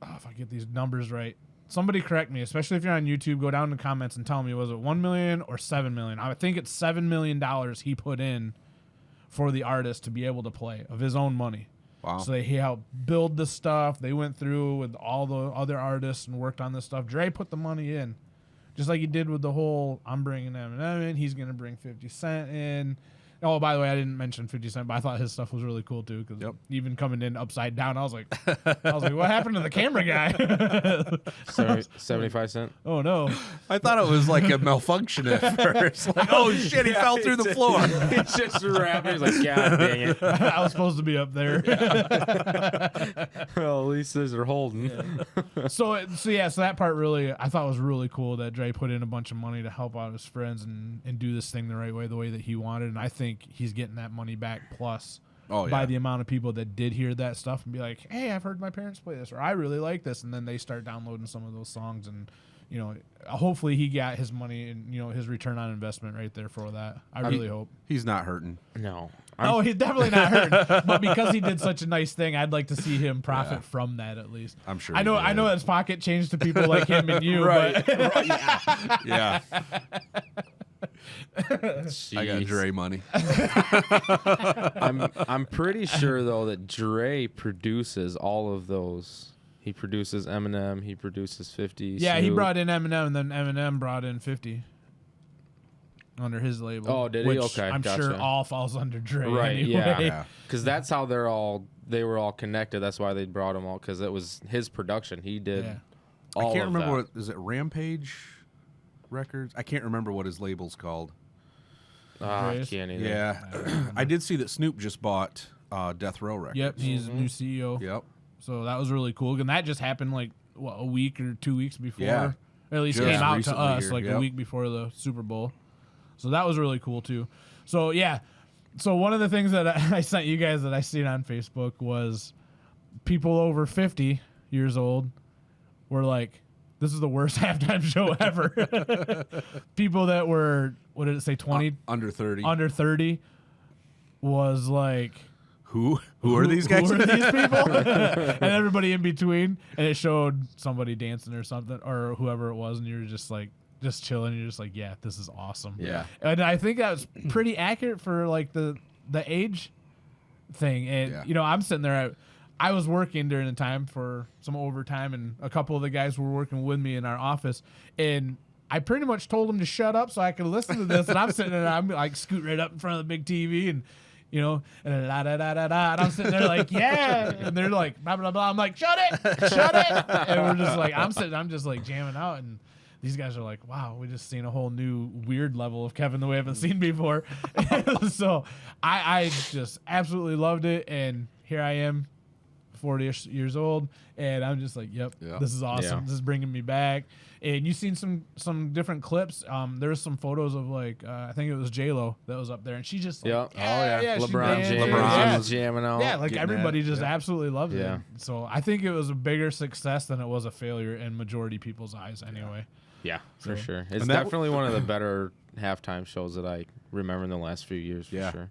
B: if I get these numbers right, somebody correct me, especially if you're on YouTube, go down in the comments and tell me, was it 1 million or 7 million? I think it's $7 million he put in for the artist to be able to play of his own money.
D: Wow.
B: So he helped build the stuff. They went through with all the other artists and worked on this stuff. Dre put the money in, just like he did with the whole I'm bringing Eminem in. He's going to bring 50 Cent in. Oh, by the way, I didn't mention 50 Cent, but I thought his stuff was really cool too. Because even coming in upside down, I was like, what happened to the camera guy?
C: 75 cent.
B: Oh no!
D: I thought it was like a malfunction at first. Like, oh shit, he fell through the floor.
C: He's just rapping. He's like, God dang it.
B: I was supposed to be up there.
C: Well, at least those are holding.
B: So that part really, I thought was really cool that Dre put in a bunch of money to help out his friends and do this thing the right way, the way that he wanted. And I think he's getting that money back plus by the amount of people that did hear that stuff and be like, hey, I've heard my parents play this, or I really like this. And then they start downloading some of those songs, and, you know, hopefully he got his money and, you know, his return on investment right there for that. I really hope.
D: He's not hurting.
C: No.
B: He's definitely not hurt. But because he did such a nice thing, I'd like to see him profit from that at least.
D: I'm sure.
B: I know his pocket changed to people like him and you.
D: Right.
B: But
D: Yeah.
C: Jeez.
D: I got Dre money.
C: I'm pretty sure though that Dre produces all of those. He produces Eminem. He produces 50.
B: Yeah,
C: Snoop.
B: he brought in Eminem, and then Eminem brought in 50 under his label.
C: Oh, did he?
B: Which
C: Okay,
B: I'm
C: gotcha.
B: sure all falls under Dre.
C: Right,
B: Anyway.
C: yeah. Because that's how they were all connected. That's why they brought them all, because it was his production. He did all
D: I can't
C: of
D: remember
C: that.
D: is it Rampage Records? I can't remember what his label's called.
C: I
B: Dre's?
C: can't either.
D: Yeah. I did see that Snoop just bought Death Row Records.
B: Yep, he's new CEO.
D: Yep.
B: So that was really cool. And that just happened like, a week or 2 weeks before.
D: Yeah.
B: Or at least
D: Just
B: came out to
D: recently
B: us
D: here,
B: like a
D: yep.
B: week before the Super Bowl. So that was really cool too. So yeah. So one of the things that I sent you guys that I seen on Facebook was people over 50 years old were like, this is the worst halftime show ever. People that were, what did it say, 20?
D: Under 30.
B: Under 30 was like,
D: Who are these guys?
B: Who are these people? And everybody in between. And it showed somebody dancing or something, or whoever it was, and you're just like, just chilling. You're just like, yeah, this is awesome.
D: Yeah.
B: And I think that was pretty accurate for like the age thing. And you know, I'm sitting there. I was working during the time for some overtime, and a couple of the guys were working with me in our office, and I pretty much told them to shut up so I could listen to this. And I'm sitting there, I'm like scoot right up in front of the big TV, and you know, and da da da da da. And I'm sitting there like, yeah, and they're like blah blah blah. I'm like, shut it, and we're just like, I'm just like jamming out, and these guys are like, wow, we just seen a whole new weird level of Kevin that we haven't seen before. So I just absolutely loved it, and here I am, 40-ish years old, and I'm just like, yep, this is awesome.
C: Yeah.
B: This is bringing me back. And you've seen some different clips. There's some photos of like I think it was J-Lo that was up there, and she just like,
C: LeBron
B: she
C: James
B: danced.
C: was jamming out.
B: Yeah, like
D: getting
B: everybody
D: that.
B: just absolutely loved it.
C: Yeah.
B: So I think it was a bigger success than it was a failure in majority people's eyes anyway.
C: Yeah, for
B: So-
C: sure. It's
D: And that
C: definitely one of the better halftime shows that I remember in the last few years, for sure.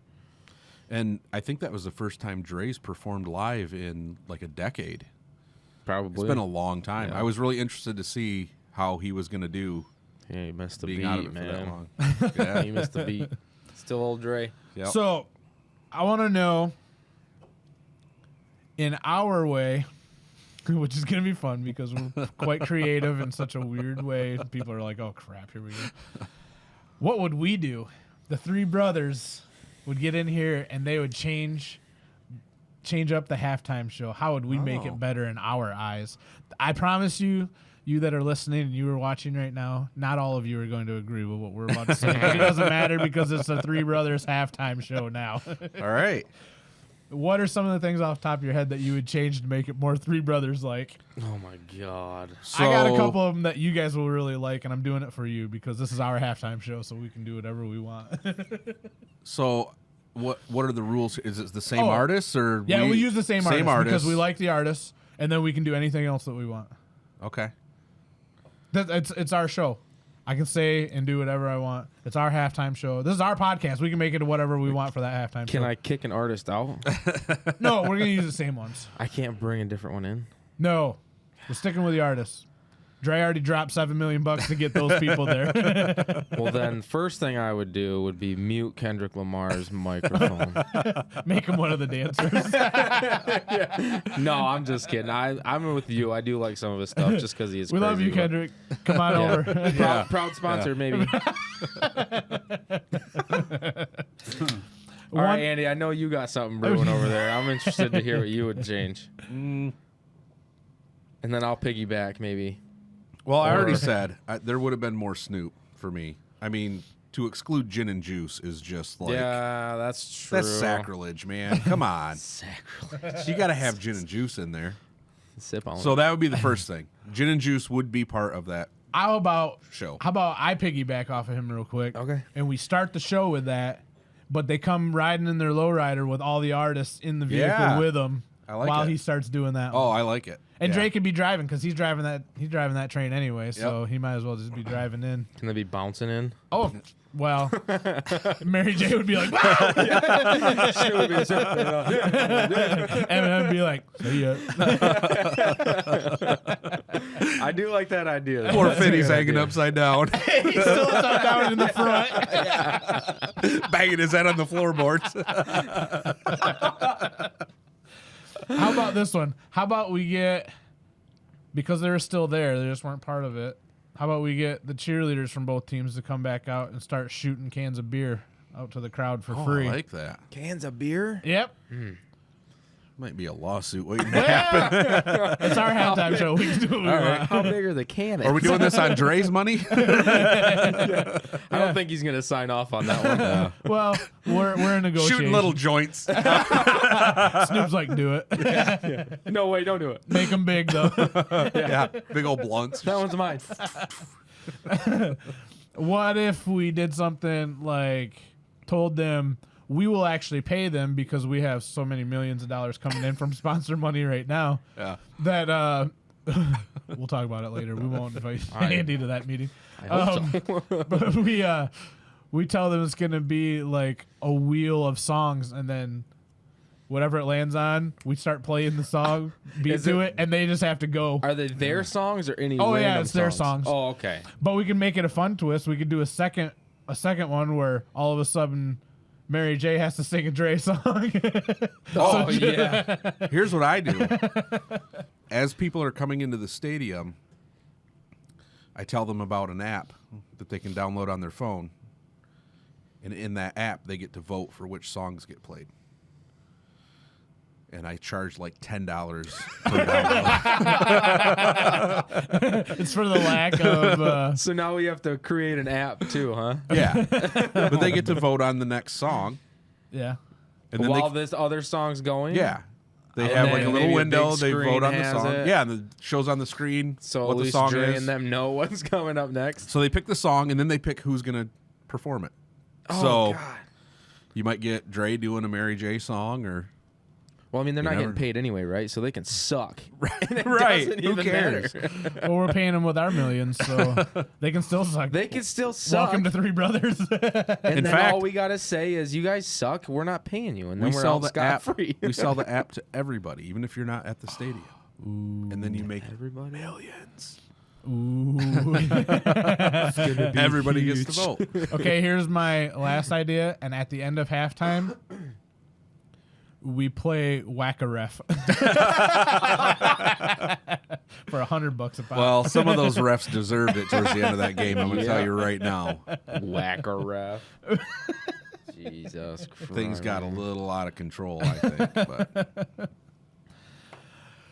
D: And I think that was the first time Dre's performed live in like a decade.
C: Probably.
D: It's been a long time.
C: Yeah.
D: I was really interested to see how he was going to do
C: Yeah, he missed the
D: being
C: beat,
D: out of it
C: man.
D: for that long. Yeah.
C: He missed the beat. Still old Dre.
D: Yep.
B: So I want to know, in our way, which is going to be fun because we're quite creative in such a weird way. People are like, oh, crap, here we go. What would we do? The three brothers would get in here and they would change up the halftime show. How would we make it better in our eyes? I promise you that are listening and you are watching right now, not all of you are going to agree with what we're about to say. But it doesn't matter because it's a Three Brothers halftime show now.
D: All right.
B: What are some of the things off the top of your head that you would change to make it more Three Brothers like?
C: Oh, my God.
D: So,
B: I got a couple of them that you guys will really like, and I'm doing it for you because this is our halftime show, so we can do whatever we want.
D: So what are the rules? Is it the same
B: Oh.
D: artists or
B: Yeah, we'll use the same artist because
D: artists?
B: we like the artists, and then we can do anything else that we want.
D: Okay.
B: It's our show. I can say and do whatever I want. It's our halftime show. This is our podcast. We can make it whatever we want for that halftime show.
C: Can I kick an artist out?
B: No, we're going to use the same ones.
C: I can't bring a different one in.
B: No, we're sticking with the artists. Dre already dropped $7 million to get those people there.
C: Well, then, first thing I would do would be mute Kendrick Lamar's microphone.
B: Make him one of the dancers.
C: No, I'm just kidding. I'm with you. I do like some of his stuff just because he is
B: We
C: crazy.
B: love you,
C: but-
B: Kendrick. Come on
C: Yeah.
B: over.
C: Proud sponsor, maybe. All right, Andy, I know you got something brewing over there. I'm interested to hear what you would change. And then I'll piggyback maybe.
D: Well, I already said there would have been more Snoop for me. I mean, to exclude gin and juice is just like...
C: Yeah, that's true.
D: That's sacrilege, man. Come on.
C: Sacrilege.
D: You got to have gin and juice in there.
C: Sip on
D: So
C: it.
D: that would be the first thing. Gin and juice would be part of that
B: How about
D: show.
B: How about I piggyback off of him real quick?
C: Okay.
B: And we start the show with that, but they come riding in their lowrider with all the artists in the vehicle
D: Yeah.
B: with them
D: I like
B: while
D: it.
B: he starts doing that.
D: Oh,
B: one.
D: I like it.
B: And
D: Yeah.
B: Drake could be driving because he's driving that train anyway, so he might as well just be driving in.
C: Can they be bouncing in?
B: Oh, well, Mary J would be like, wow! Eminem would be like, see ya.
C: I do like that idea. though.
D: Poor
C: That's a
D: Fitty's
C: good
D: hanging
C: idea.
D: upside down,
B: He's still upside down in the front.
D: banging his head on the floorboards.
B: How about this one? How about we get, because they're still there, they just weren't part of it. How about we get the cheerleaders from both teams to come back out and start shooting cans of beer out to the crowd for free?
D: I like that.
C: Cans of beer?
B: Yep.
D: Might be a lawsuit waiting to happen.
B: It's our halftime show. We can do what we want.
C: How big are the cannons?
D: Are we doing this on Dre's money?
C: I don't think he's going to sign off on that one.
B: Well, we're in negotiation.
D: Shooting little joints.
B: Snoop's like, do it.
C: No, wait, don't do it.
B: Make them big, though.
D: Yeah, big old blunts.
C: That one's mine.
B: What if we did something like told them we will actually pay them because we have so many millions of dollars coming in from sponsor money right now
D: Yeah.
B: that we'll talk about it later. We won't invite Andy to that meeting.
C: I hope so.
B: But we tell them it's going to be like a wheel of songs, and then whatever it lands on, we start playing the song, beat
C: Is
B: to
C: it-
B: it, and they just have to go.
C: Are they their songs or any
B: Oh, yeah,
C: random
B: it's their songs.
C: Oh, okay.
B: But we can make it a fun twist. We could do a second one where all of a sudden Mary J has to sing a Dre song.
C: Oh, yeah.
D: Here's what I do. As people are coming into the stadium, I tell them about an app that they can download on their phone. And in that app, they get to vote for which songs get played. And I charge like $10 per download.
B: It's for the lack of.
C: So now we have to create an app too, huh?
D: Yeah. But they get to vote on the next song.
B: Yeah.
D: And then
C: While
D: they,
C: this other song's going?
D: yeah. They
C: And
D: have
C: then
D: like a little
C: maybe a
D: window.
C: big
D: They
C: screen
D: vote on the
C: has
D: song.
C: it.
D: Yeah, and the show's on the screen.
C: So
D: what
C: at
D: the
C: least
D: song
C: Dre
D: is.
C: and them know what's coming up next.
D: So they pick the song, and then they pick who's going to perform it.
C: Oh,
D: So
C: God.
D: you might get Dre doing a Mary J song, or
C: Well, I mean, they're not
D: never-
C: getting paid anyway, right? So they can suck. And it
D: Right.
C: doesn't
D: Who
C: even
D: cares?
C: matter.
B: Well, we're paying them with our millions, so they can still suck.
C: They can still suck.
B: Welcome to Three Brothers.
C: And
D: In
C: then
D: fact-
C: all we got to say is, you guys suck. We're not paying you. And then
D: we
C: we're
D: sell
C: all
D: the app.
C: scot-free.
D: We sell the app to everybody, even if you're not at the stadium. And then you make
C: Everybody.
D: millions.
B: Ooh.
D: Everybody gets to vote.
B: Okay, here's my last idea, and at the end of halftime, we play Whack-A-Ref for $100 a pop.
D: Well, some of those refs deserved it towards the end of that game. I'm going to tell you right now.
C: Whack a ref. Jesus Christ.
D: Things got a little out of control, I think. But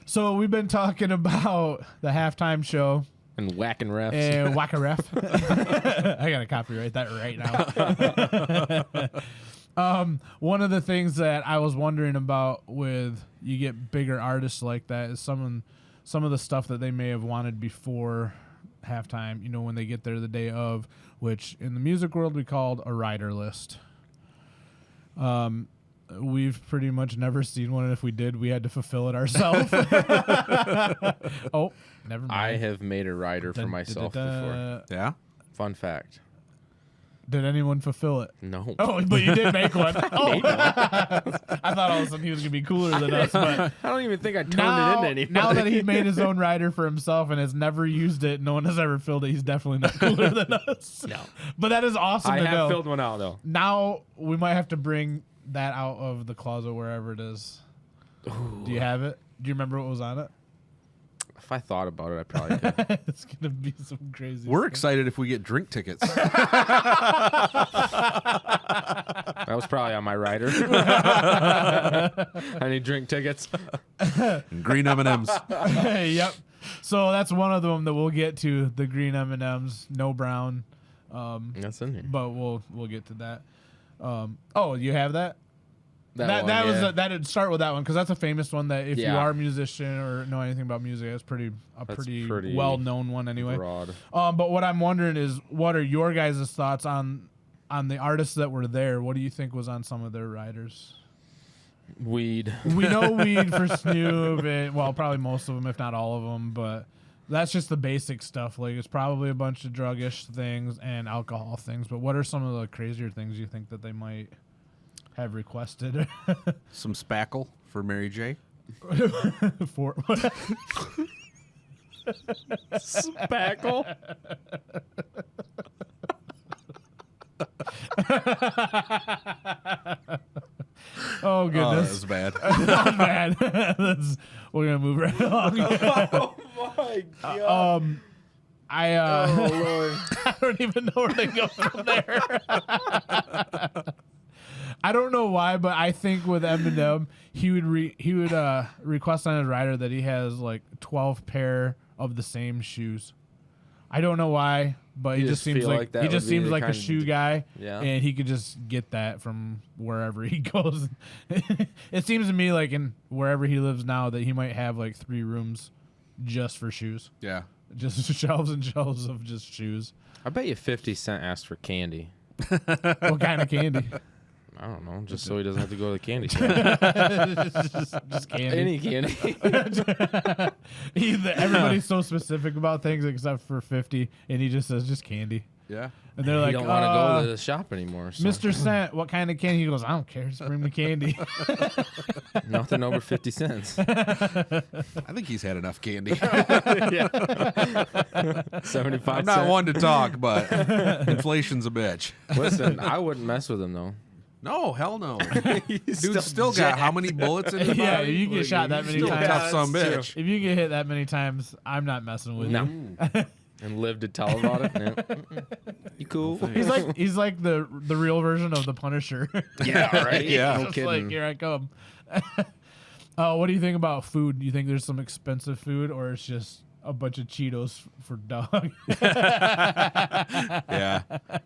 B: So we've been talking about the halftime show
C: And whacking refs.
B: and Whack-A-Ref. I gotta copyright that right now. One of the things that I was wondering about with you get bigger artists like that is some of the stuff that they may have wanted before halftime, you know, when they get there the day of, which in the music world we called a rider list. We've pretty much never seen one, and if we did, we had to fulfill it ourselves. Oh, never mind.
C: I have made a rider for myself before.
D: yeah,
C: Fun fact.
B: Did anyone fulfill it?
C: No.
B: Oh, but you did make one. Oh. I thought all of a sudden he was gonna be cooler than us, but
C: I don't even think I turned it
B: now,
C: into anything.
B: now that he made his own rider for himself and has never used it, no one has ever filled it. He's definitely not cooler than us.
C: No.
B: But that is awesome
C: I
B: to
C: have
B: know.
C: filled one out, though.
B: Now we might have to bring that out of the closet wherever it is.
C: Ooh.
B: Do you have it? Do you remember what was on it?
C: If I thought about it, I probably could.
B: It's gonna be some crazy.
D: we're
B: stuff.
D: excited if we get drink tickets.
C: That was probably on my rider. I need drink tickets.
D: And green M&Ms.
B: Yep. So that's one of them that we'll get to, the green M&Ms, no brown.
C: That's in here.
B: But we'll get to that. Oh, you have that?
C: That
B: That that'd start with that one because that's a famous one that if you
C: Yeah.
B: are a musician or know anything about music, that's pretty well known one anyway.
C: broad.
B: But what I'm wondering is, what are your guys' thoughts on the artists that were there? What do you think was on some of their riders?
C: Weed.
B: We know weed for Snoop, and, well, probably most of them, if not all of them, but that's just the basic stuff. Like, it's probably a bunch of drug-ish things and alcohol things. But what are some of the crazier things you think that they might have requested?
D: Some spackle for Mary J.
B: For
C: Spackle.
B: oh
D: Oh, that
B: goodness,
D: was bad.
B: that's bad. We're gonna move right along.
C: Oh my god.
B: I
C: Lord.
B: I don't even know where to go from there. I don't know why, but I think with Eminem, he would request on his rider that he has like 12 pair of the same shoes. I don't know why, but he
C: You
B: just
C: just
B: seems
C: feel
B: like
C: like that
B: he just
C: would be
B: seems
C: the
B: like a
C: kind of
B: shoe guy,
C: Yeah.
B: and he could just get that from wherever he goes. It seems to me like in wherever he lives now that he might have like 3 rooms just for shoes,
D: Yeah.
B: just shelves and shelves of just shoes.
C: I bet you 50 Cent asked for candy.
B: What kind of candy?
C: I don't know, just so he doesn't have to go to the candy shop.
B: just candy.
C: Any candy.
B: Everybody's so specific about things except for 50, and he just says just candy.
D: Yeah.
B: And they're
C: You
B: like,
C: don't want to go to the shop anymore. So.
B: Mr. Cent, what kind of candy? He goes, I don't care. Just bring me candy.
C: Nothing over 50 cents.
D: I think he's had enough candy.
C: 75
D: I'm not
C: cents.
D: one to talk, but inflation's a bitch.
C: Listen, I wouldn't mess with him though.
D: No, hell no. Dude's still got how many bullets in his body?
B: Yeah, you get shot that many
D: Still a
B: times.
D: tough son of a
C: that's
D: bitch.
B: If you get hit that many times, I'm not messing with
C: No.
B: you.
C: And live to tell about it. No. You cool?
B: He's like the real version of the Punisher.
C: Yeah, right.
D: Yeah.
C: No
B: Just
C: kidding.
B: like, here I come. What do you think about food? Do you think there's some expensive food, or it's just a bunch of Cheetos for dog?
D: Yeah.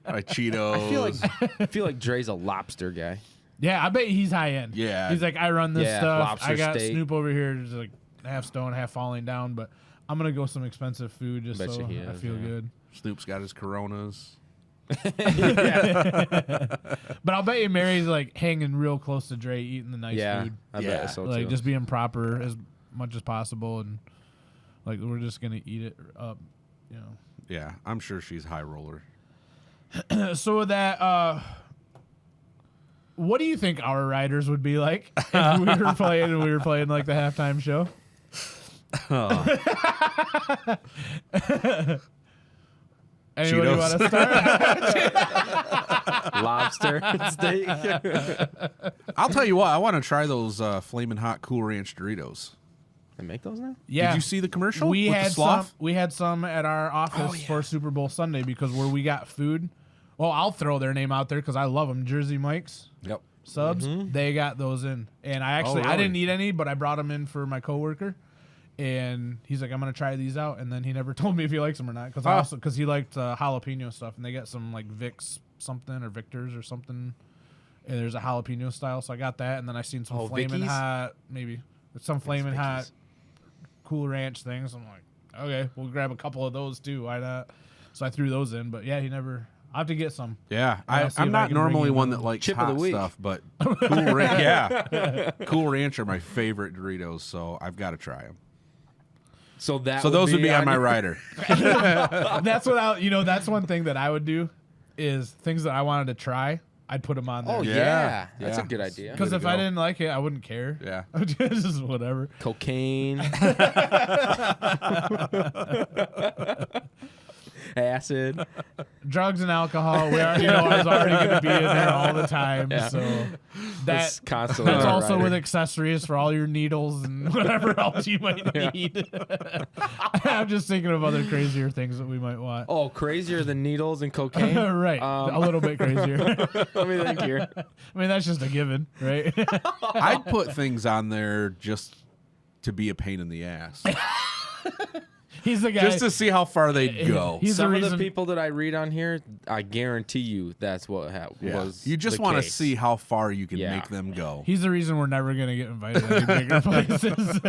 D: Like Cheetos.
C: I feel like Dre's a lobster guy.
B: Yeah, I bet he's high end.
D: Yeah.
B: He's like, I run this
C: Yeah,
B: stuff.
C: lobster
B: I got
C: steak.
B: Snoop over here, just like half stone, half falling down, but I'm gonna go some expensive food just
C: Bet
B: so
C: you he
B: I
C: is,
B: feel
C: yeah.
B: good.
D: Snoop's got his Coronas.
B: But I'll bet you Mary's like hanging real close to Dre, eating the nice
C: Yeah,
B: food,
C: I
D: Yeah.
C: bet so
B: like
C: too.
B: just being proper as much as possible, and like we're just gonna eat it up, you know.
D: Yeah, I'm sure she's high roller.
B: So with that, what do you think our riders would be like if we were playing like the halftime show? Anybody
D: Cheetos.
B: want to start?
C: Lobster steak.
D: I'll tell you what, I want to try those Flamin' Hot Cool Ranch Doritos.
C: They make those now?
B: Yeah.
D: Did you see the commercial?
B: We
D: with
B: had
D: the sloth?
B: some. We had some at our office for Super Bowl Sunday because where we got food. Well, I'll throw their name out there because I love them. Jersey Mike's
D: Yep.
B: subs. They got those in, and I
D: really?
B: didn't eat any, but I brought them in for my coworker, and he's like, I'm gonna try these out, and then he never told me if he likes them or not because he liked jalapeno stuff, and they got some like Vicks something or Victors or something, and there's a jalapeno style, so I got that, and then I seen some flaming
C: Vickies?
B: hot, maybe some flaming hot Cool Ranch things. I'm like, okay, we'll grab a couple of those too. Why not? So I threw those in, but yeah, he never. I'll have to get some.
D: Yeah,
B: I'll see
D: I'm
B: if I
D: not
B: can bring
D: normally
B: you
D: one
B: one.
D: that likes
C: Chip of the
D: hot
C: week.
D: stuff, but Cool Ranch, yeah, Cool Ranch are my favorite Doritos, so I've got to try them.
C: So that
D: So those would be on my
C: your-
D: rider.
B: That's what that's one thing that I would do is things that I wanted to try. I'd put them on there.
C: Oh
D: Yeah.
C: yeah, that's
D: Yeah.
C: a good idea.
B: Because
D: Way
B: if
D: to
B: I
D: go.
B: didn't like it, I wouldn't care.
D: Yeah.
B: Just whatever.
C: Cocaine. acid.
B: Drugs and alcohol. We already know I was already going to be in there all the time.
C: Yeah.
B: So
C: That's
B: that
C: constantly.
B: that's
C: a
B: also
C: rider.
B: with accessories for all your needles and whatever else you might need. I'm just thinking of other crazier things that we might want.
C: Oh, crazier than needles and cocaine.
B: Right. A little bit crazier.
C: Let me think here.
B: I mean, that's just a given, right?
D: I'd put things on there just to be a pain in the ass,
B: He's the guy.
D: just to see how far they'd go.
B: He's
C: Some
B: the
C: of
B: reason.
C: the people that I read on here, I guarantee you that's what
D: Yeah.
C: was.
D: You just
C: want to
D: see how far you can
C: Yeah.
D: make them go.
B: He's the reason we're never going to get invited to any bigger places.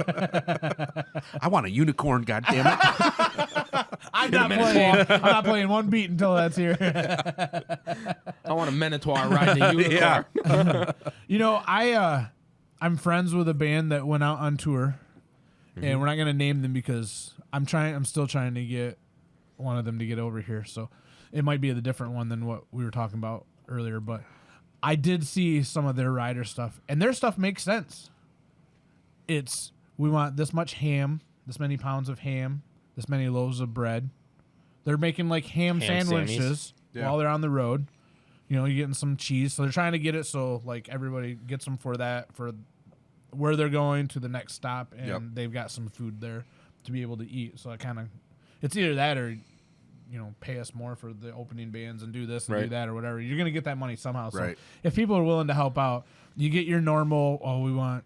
D: I want a unicorn, goddammit.
B: I'm not playing one beat until that's here.
C: I want a Minotaur riding a unicorn.
D: Yeah.
B: You know, I'm friends with a band that went out on tour, and we're not going to name them because I'm still trying to get one of them to get over here. So it might be a different one than what we were talking about earlier, but I did see some of their rider stuff, and their stuff makes sense. It's, we want this much ham, this many pounds of ham, this many loaves of bread. They're making like ham sandwiches
D: Yeah.
B: while they're on the road. You know, you're getting some cheese. So they're trying to get it so like everybody gets them for that, for where they're going to the next stop, and
D: Yep.
B: they've got some food there to be able to eat. So it's either that or, you know, pay us more for the opening bands and do this and do
C: Right.
B: that or whatever. You're going to get that money somehow. So
D: Right.
B: if people are willing to help out, you get your normal, we want,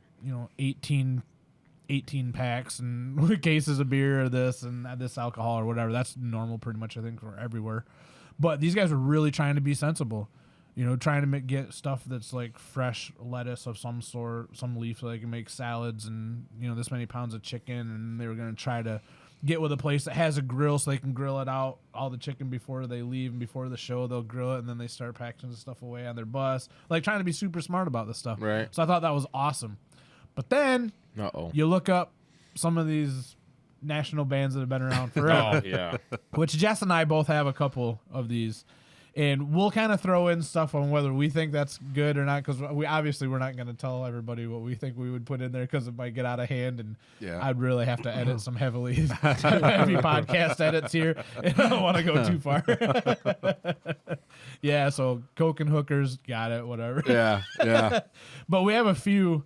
B: 18 packs and cases of beer or this and this alcohol or whatever. That's normal pretty much, I think, for everywhere. But these guys are really trying to be sensible. Trying to get stuff that's like fresh lettuce of some sort, some leaf so they can make salads, and this many pounds of chicken. And they were going to try to get with a place that has a grill so they can grill it out, all the chicken before they leave, and before the show they'll grill it, and then they start packaging the stuff away on their bus, like trying to be super smart about this stuff.
C: Right.
B: So I thought that was awesome. But then
C: Uh-oh.
B: you look up some of these national bands that have been around forever.
C: Oh, yeah.
B: Which Jess and I both have a couple of these, and we'll kind of throw in stuff on whether we think that's good or not, because we're not going to tell everybody what we think we would put in there, because it might get out of hand, and
D: Yeah.
B: I'd really have to edit some heavy podcast edits here, and I don't want to go too far. Yeah, so Coke and hookers, got it, whatever.
D: Yeah. Yeah.
B: But we have a few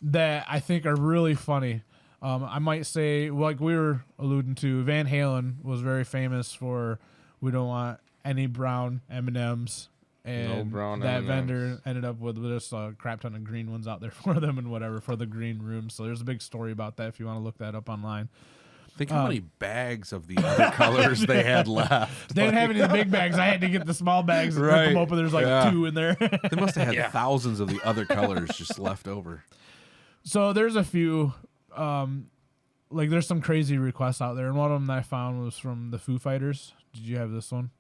B: that I think are really funny. I might say, like we were alluding to, Van Halen was very famous for, we don't want any brown M&Ms. And
C: No brown
B: that
C: M&Ms.
B: vendor ended up with just a crap ton of green ones out there for them and whatever, for the green room. So there's a big story about that if you want to look that up online.
D: Think how many bags of the other colors they had left.
B: They didn't have any of the big bags. I had to get the small bags and rip them
D: Right.
B: open. There's like
D: Yeah.
B: 2 in there.
D: They must have had
C: Yeah.
D: thousands of the other colors just left over.
B: So there's a few, like there's some crazy requests out there, and one of them that I found was from the Foo Fighters. Did you have this one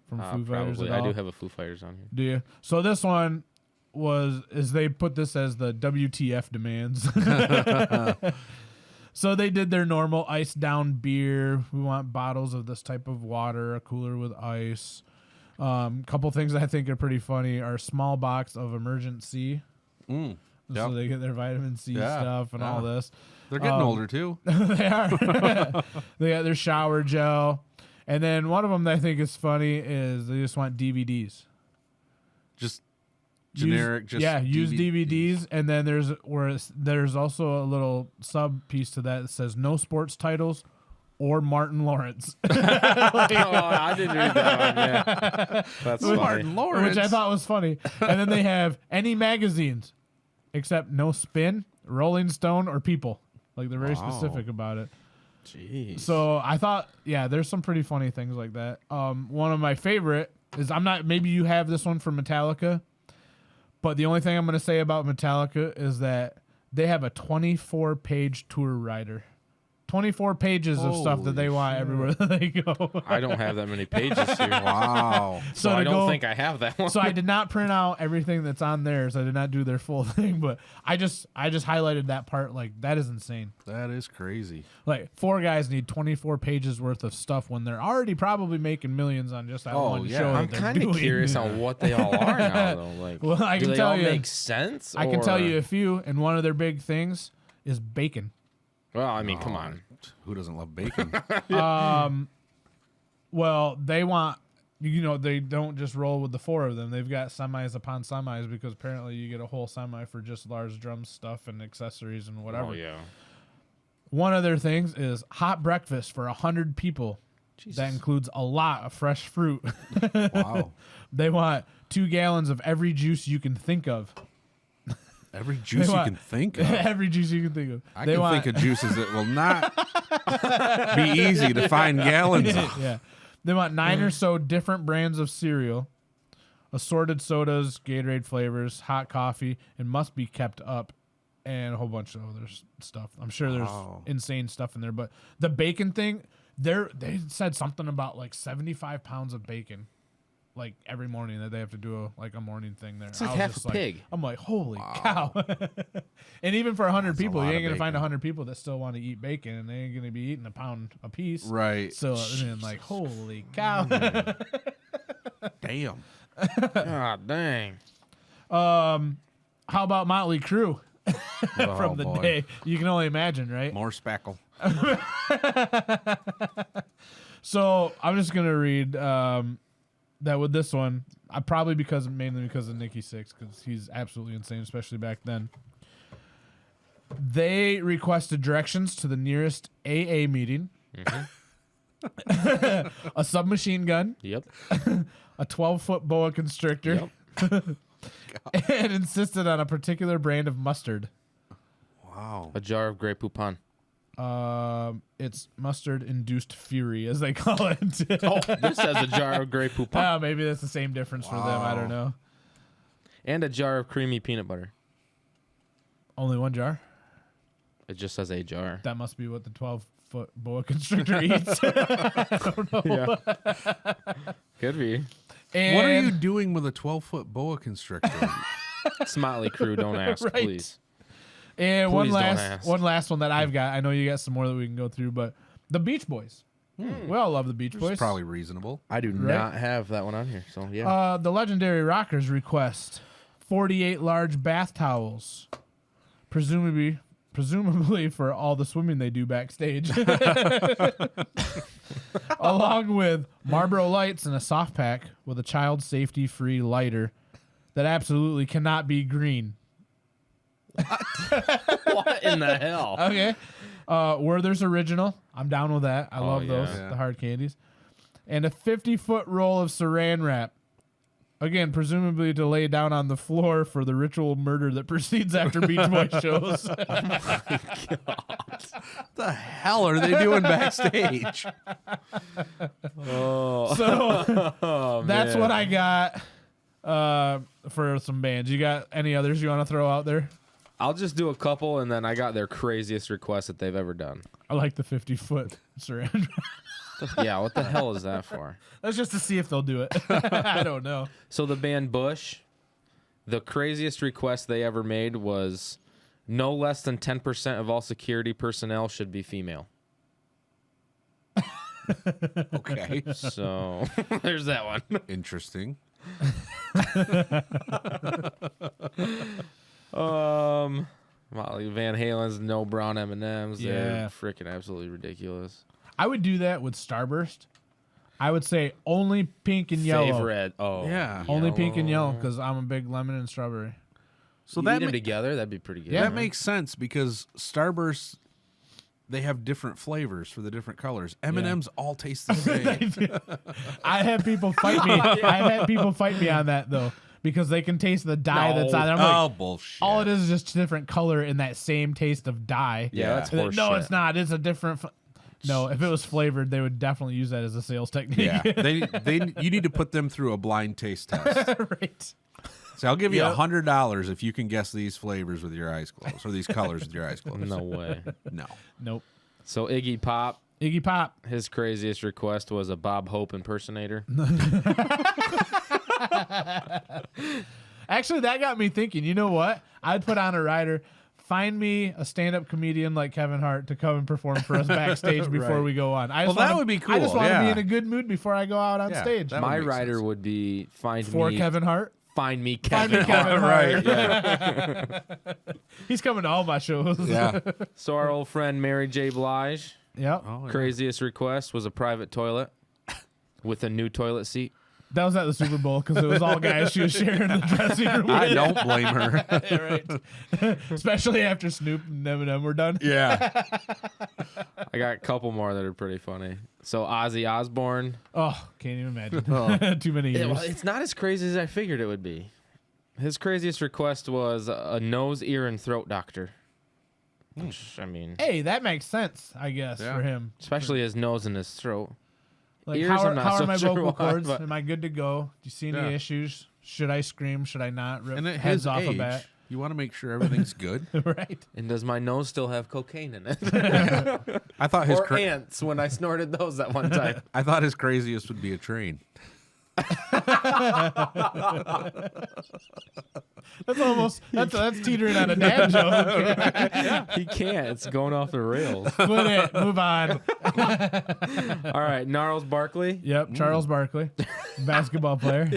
B: from Foo Fighters
C: Probably.
B: at all?
C: I do have a Foo Fighters on here.
B: Do you? So this one is they put this as the WTF demands. So they did their normal iced down beer. We want bottles of this type of water, a cooler with ice. Couple things that I think are pretty funny are small box of Emergency.
D: Mm.
B: So
D: Yep.
B: they get their vitamin C
D: Yeah,
B: stuff and all
D: yeah.
B: this.
D: They're getting older too.
B: They are. They got their shower gel. And then one of them that I think is funny is they just want DVDs.
D: Just generic.
B: Use DVDs. And then there's also a little sub piece to that says no sports titles or Martin Lawrence.
C: Oh, I didn't read that one. Yeah. That's funny.
D: Martin Lawrence.
B: Which I thought was funny. And then they have any magazines except no Spin, Rolling Stone, or People. Like they're very specific about it.
C: Jeez.
B: So I thought, there's some pretty funny things like that. One of my favorite is, maybe you have this one from Metallica, but the only thing I'm going to say about Metallica is that they have a 24-page tour rider. 24 pages of stuff that they
D: Holy
B: want
D: shit.
B: everywhere that they go.
C: I don't have that many pages here.
D: Wow.
C: So
B: to
C: I don't
B: go-
C: think I have that one.
B: So I did not print out everything that's on there, so I did not do their full thing, but I just highlighted that part. Like, that is insane.
D: That is crazy.
B: Like, 4 guys need 24 pages worth of stuff when they're already probably making millions on just that one
D: yeah.
B: show.
C: I'm
B: that they're
C: kind of
B: doing.
C: curious on what they all are now, though. Like,
B: Well, I
C: do
B: can
C: they
B: tell
C: all
B: you-
C: make sense?
B: I can tell
C: or-
B: you a few, and one of their big things is bacon.
C: Well, I mean, come on.
D: Who doesn't love bacon?
B: Well, they want, they don't just roll with the 4 of them. They've got semis upon semis because apparently you get a whole semi for just large drum stuff and accessories and whatever.
C: Oh yeah.
B: One of their things is hot breakfast for 100 people.
C: Jesus.
B: That includes a lot of fresh fruit.
D: Wow.
B: They want 2 gallons of every juice you can think of.
D: Every juice you can think of.
B: Every juice you can think of.
D: I can think of juices that will not be easy to find gallons of.
B: Yeah. They want 9 or so different brands of cereal, assorted sodas, Gatorade flavors, hot coffee, and must be kept up, and a whole bunch of other stuff. I'm sure there's insane stuff in there, but the bacon thing, they said something about like 75 pounds of bacon, like every morning that they have to do a morning thing there.
C: It's like half a pig.
B: I'm like, holy cow. And even for 100 people, you ain't going to find
D: bacon.
B: 100 people that still want to eat bacon, and they ain't going to be eating a pound a piece.
D: Right.
B: So, and then like, holy cow.
D: Damn.
C: God dang.
B: How about Motley Crue from
D: Oh,
B: the
D: boy.
B: day? You can only imagine, right?
D: More spackle.
B: So I'm just going to read that with this one, mainly because of Nikki Sixx, because he's absolutely insane, especially back then. They requested directions to the nearest AA meeting, a submachine gun,
C: Yep.
B: a 12-foot boa constrictor, and insisted on a particular brand of mustard.
D: Wow.
C: A jar of Grey Poupon.
B: It's mustard-induced fury, as they call it.
C: Oh, this has a jar of Grey Poupon.
B: Oh, maybe that's the same difference for them. I don't know.
C: And a jar of creamy peanut butter.
B: Only one jar?
C: It just says a jar.
B: That must be what the 12-foot boa constrictor eats. I don't know.
C: Yeah. Could be.
B: And
D: What are you doing with a 12-foot boa constrictor?
C: It's Motley Crue. Don't ask,
B: Right.
C: please.
B: And
C: Please don't ask.
B: one last one that I've got. I know you got some more that we can go through, but the Beach Boys. We all love the Beach Boys.
D: It's probably reasonable.
C: I do
B: Right?
C: not have that one on here. So, yeah.
B: The legendary Rockers request 48 large bath towels, presumably for all the swimming they do backstage, along with Marlboro Lights and a soft pack with a child safety-free lighter that absolutely cannot be green.
C: What in the hell?
B: Okay. Werther's Original. I'm down with that. I love those,
C: yeah.
B: the hard candies. And a 50-foot roll of saran wrap. Again, presumably to lay down on the floor for the ritual murder that proceeds after Beach Boys shows.
D: The hell are they doing backstage?
C: Oh.
B: So that's
C: man.
B: what I got for some bands. You got any others you want to throw out there?
C: I'll just do a couple, and then I got their craziest request that they've ever done.
B: I like the 50-foot saran wrap.
C: Yeah, what the hell is that for?
B: That's just to see if they'll do it. I don't know.
C: So the band Bush, the craziest request they ever made was no less than 10% of all security personnel should be female.
D: Okay.
C: So there's that one.
D: Interesting.
C: Molly Van Halen's no brown M&Ms.
B: Yeah.
C: They're freaking absolutely ridiculous.
B: I would do that with Starburst. I would say only pink and yellow.
C: Favorite. Oh,
D: Yeah.
B: Only pink and yellow because I'm a big lemon and strawberry.
D: So
C: You
D: that
C: eat them
D: ma-
C: together, that'd be pretty good.
B: Yeah.
D: that makes sense because Starburst, they have different flavors for the different colors. M&Ms all taste the same.
B: I have people fight me. I've had people fight me on that though because they can taste the dye that's on there. I'm
D: Oh,
B: like,
D: bullshit.
B: all it is just different color in that same taste of dye.
C: Yeah, that's
B: And then, no,
C: horseshit.
B: it's not. It's a different. No, if it was flavored, they would definitely use that as a sales technique.
D: Yeah, you need to put them through a blind taste test.
B: Right.
D: So I'll give you
B: Yep.
D: $100 if you can guess these flavors with your eyes closed, or these colors with your eyes closed.
C: No way.
D: No.
B: Nope.
C: So Iggy Pop,
B: Iggy Pop.
C: his craziest request was a Bob Hope impersonator.
B: Actually, that got me thinking. You know what? I'd put on a rider. Find me a stand-up comedian like Kevin Hart to come and perform for us backstage before
D: Right.
B: we go on. I just
D: Well, that
B: wanna-
D: would be
B: I just
D: cool,
B: want to be
D: yeah.
B: in a good mood before I go out on
D: Yeah,
B: stage.
D: that would
C: My
D: make
C: rider
D: sense.
C: would be find
B: For
C: me
B: Kevin Hart.
C: Find me
B: Find
C: Kevin.
B: me Kevin
D: Right.
B: Hart.
C: Yeah.
B: He's coming to all my shows.
D: Yeah.
C: So our old friend Mary J. Blige,
B: Yep.
D: Oh, yeah.
C: craziest request was a private toilet. with a new toilet seat.
B: That was at the Super Bowl because it was all guys she was sharing the dressing room with.
D: I don't blame her.
B: Yeah, right. Especially after Snoop and Eminem were done.
D: Yeah.
C: I got a couple more that are pretty funny. So Ozzy Osbourne.
B: Oh, can't even imagine. Too many years.
C: It's not as crazy as I figured it would be. His craziest request was a nose, ear, and throat doctor. Which, I mean,
B: Hey, that makes sense, I guess,
D: Yeah.
B: for him.
C: especially his nose and his throat.
B: Like,
C: Ears,
B: how are,
C: I'm not
B: how
C: so
B: are my
C: sure
B: vocal
C: why,
B: cords?
C: but-
B: Am I good to go? Do you see any
D: Yeah.
B: issues? Should I scream? Should I not? Rip
D: And at
B: heads
D: his
B: off a
D: age,
B: bat?
D: you want to make sure everything's good.
B: Right.
C: And does my nose still have cocaine in it?
D: I thought his
C: or ants when I snorted those at one time.
D: I thought his craziest would be a train.
B: That's teetering on a dad joke.
C: He can't. It's going off the rails.
B: Quit it. Move on.
C: All right, Gnarls Barkley.
B: Yep, Charles Barkley, basketball player.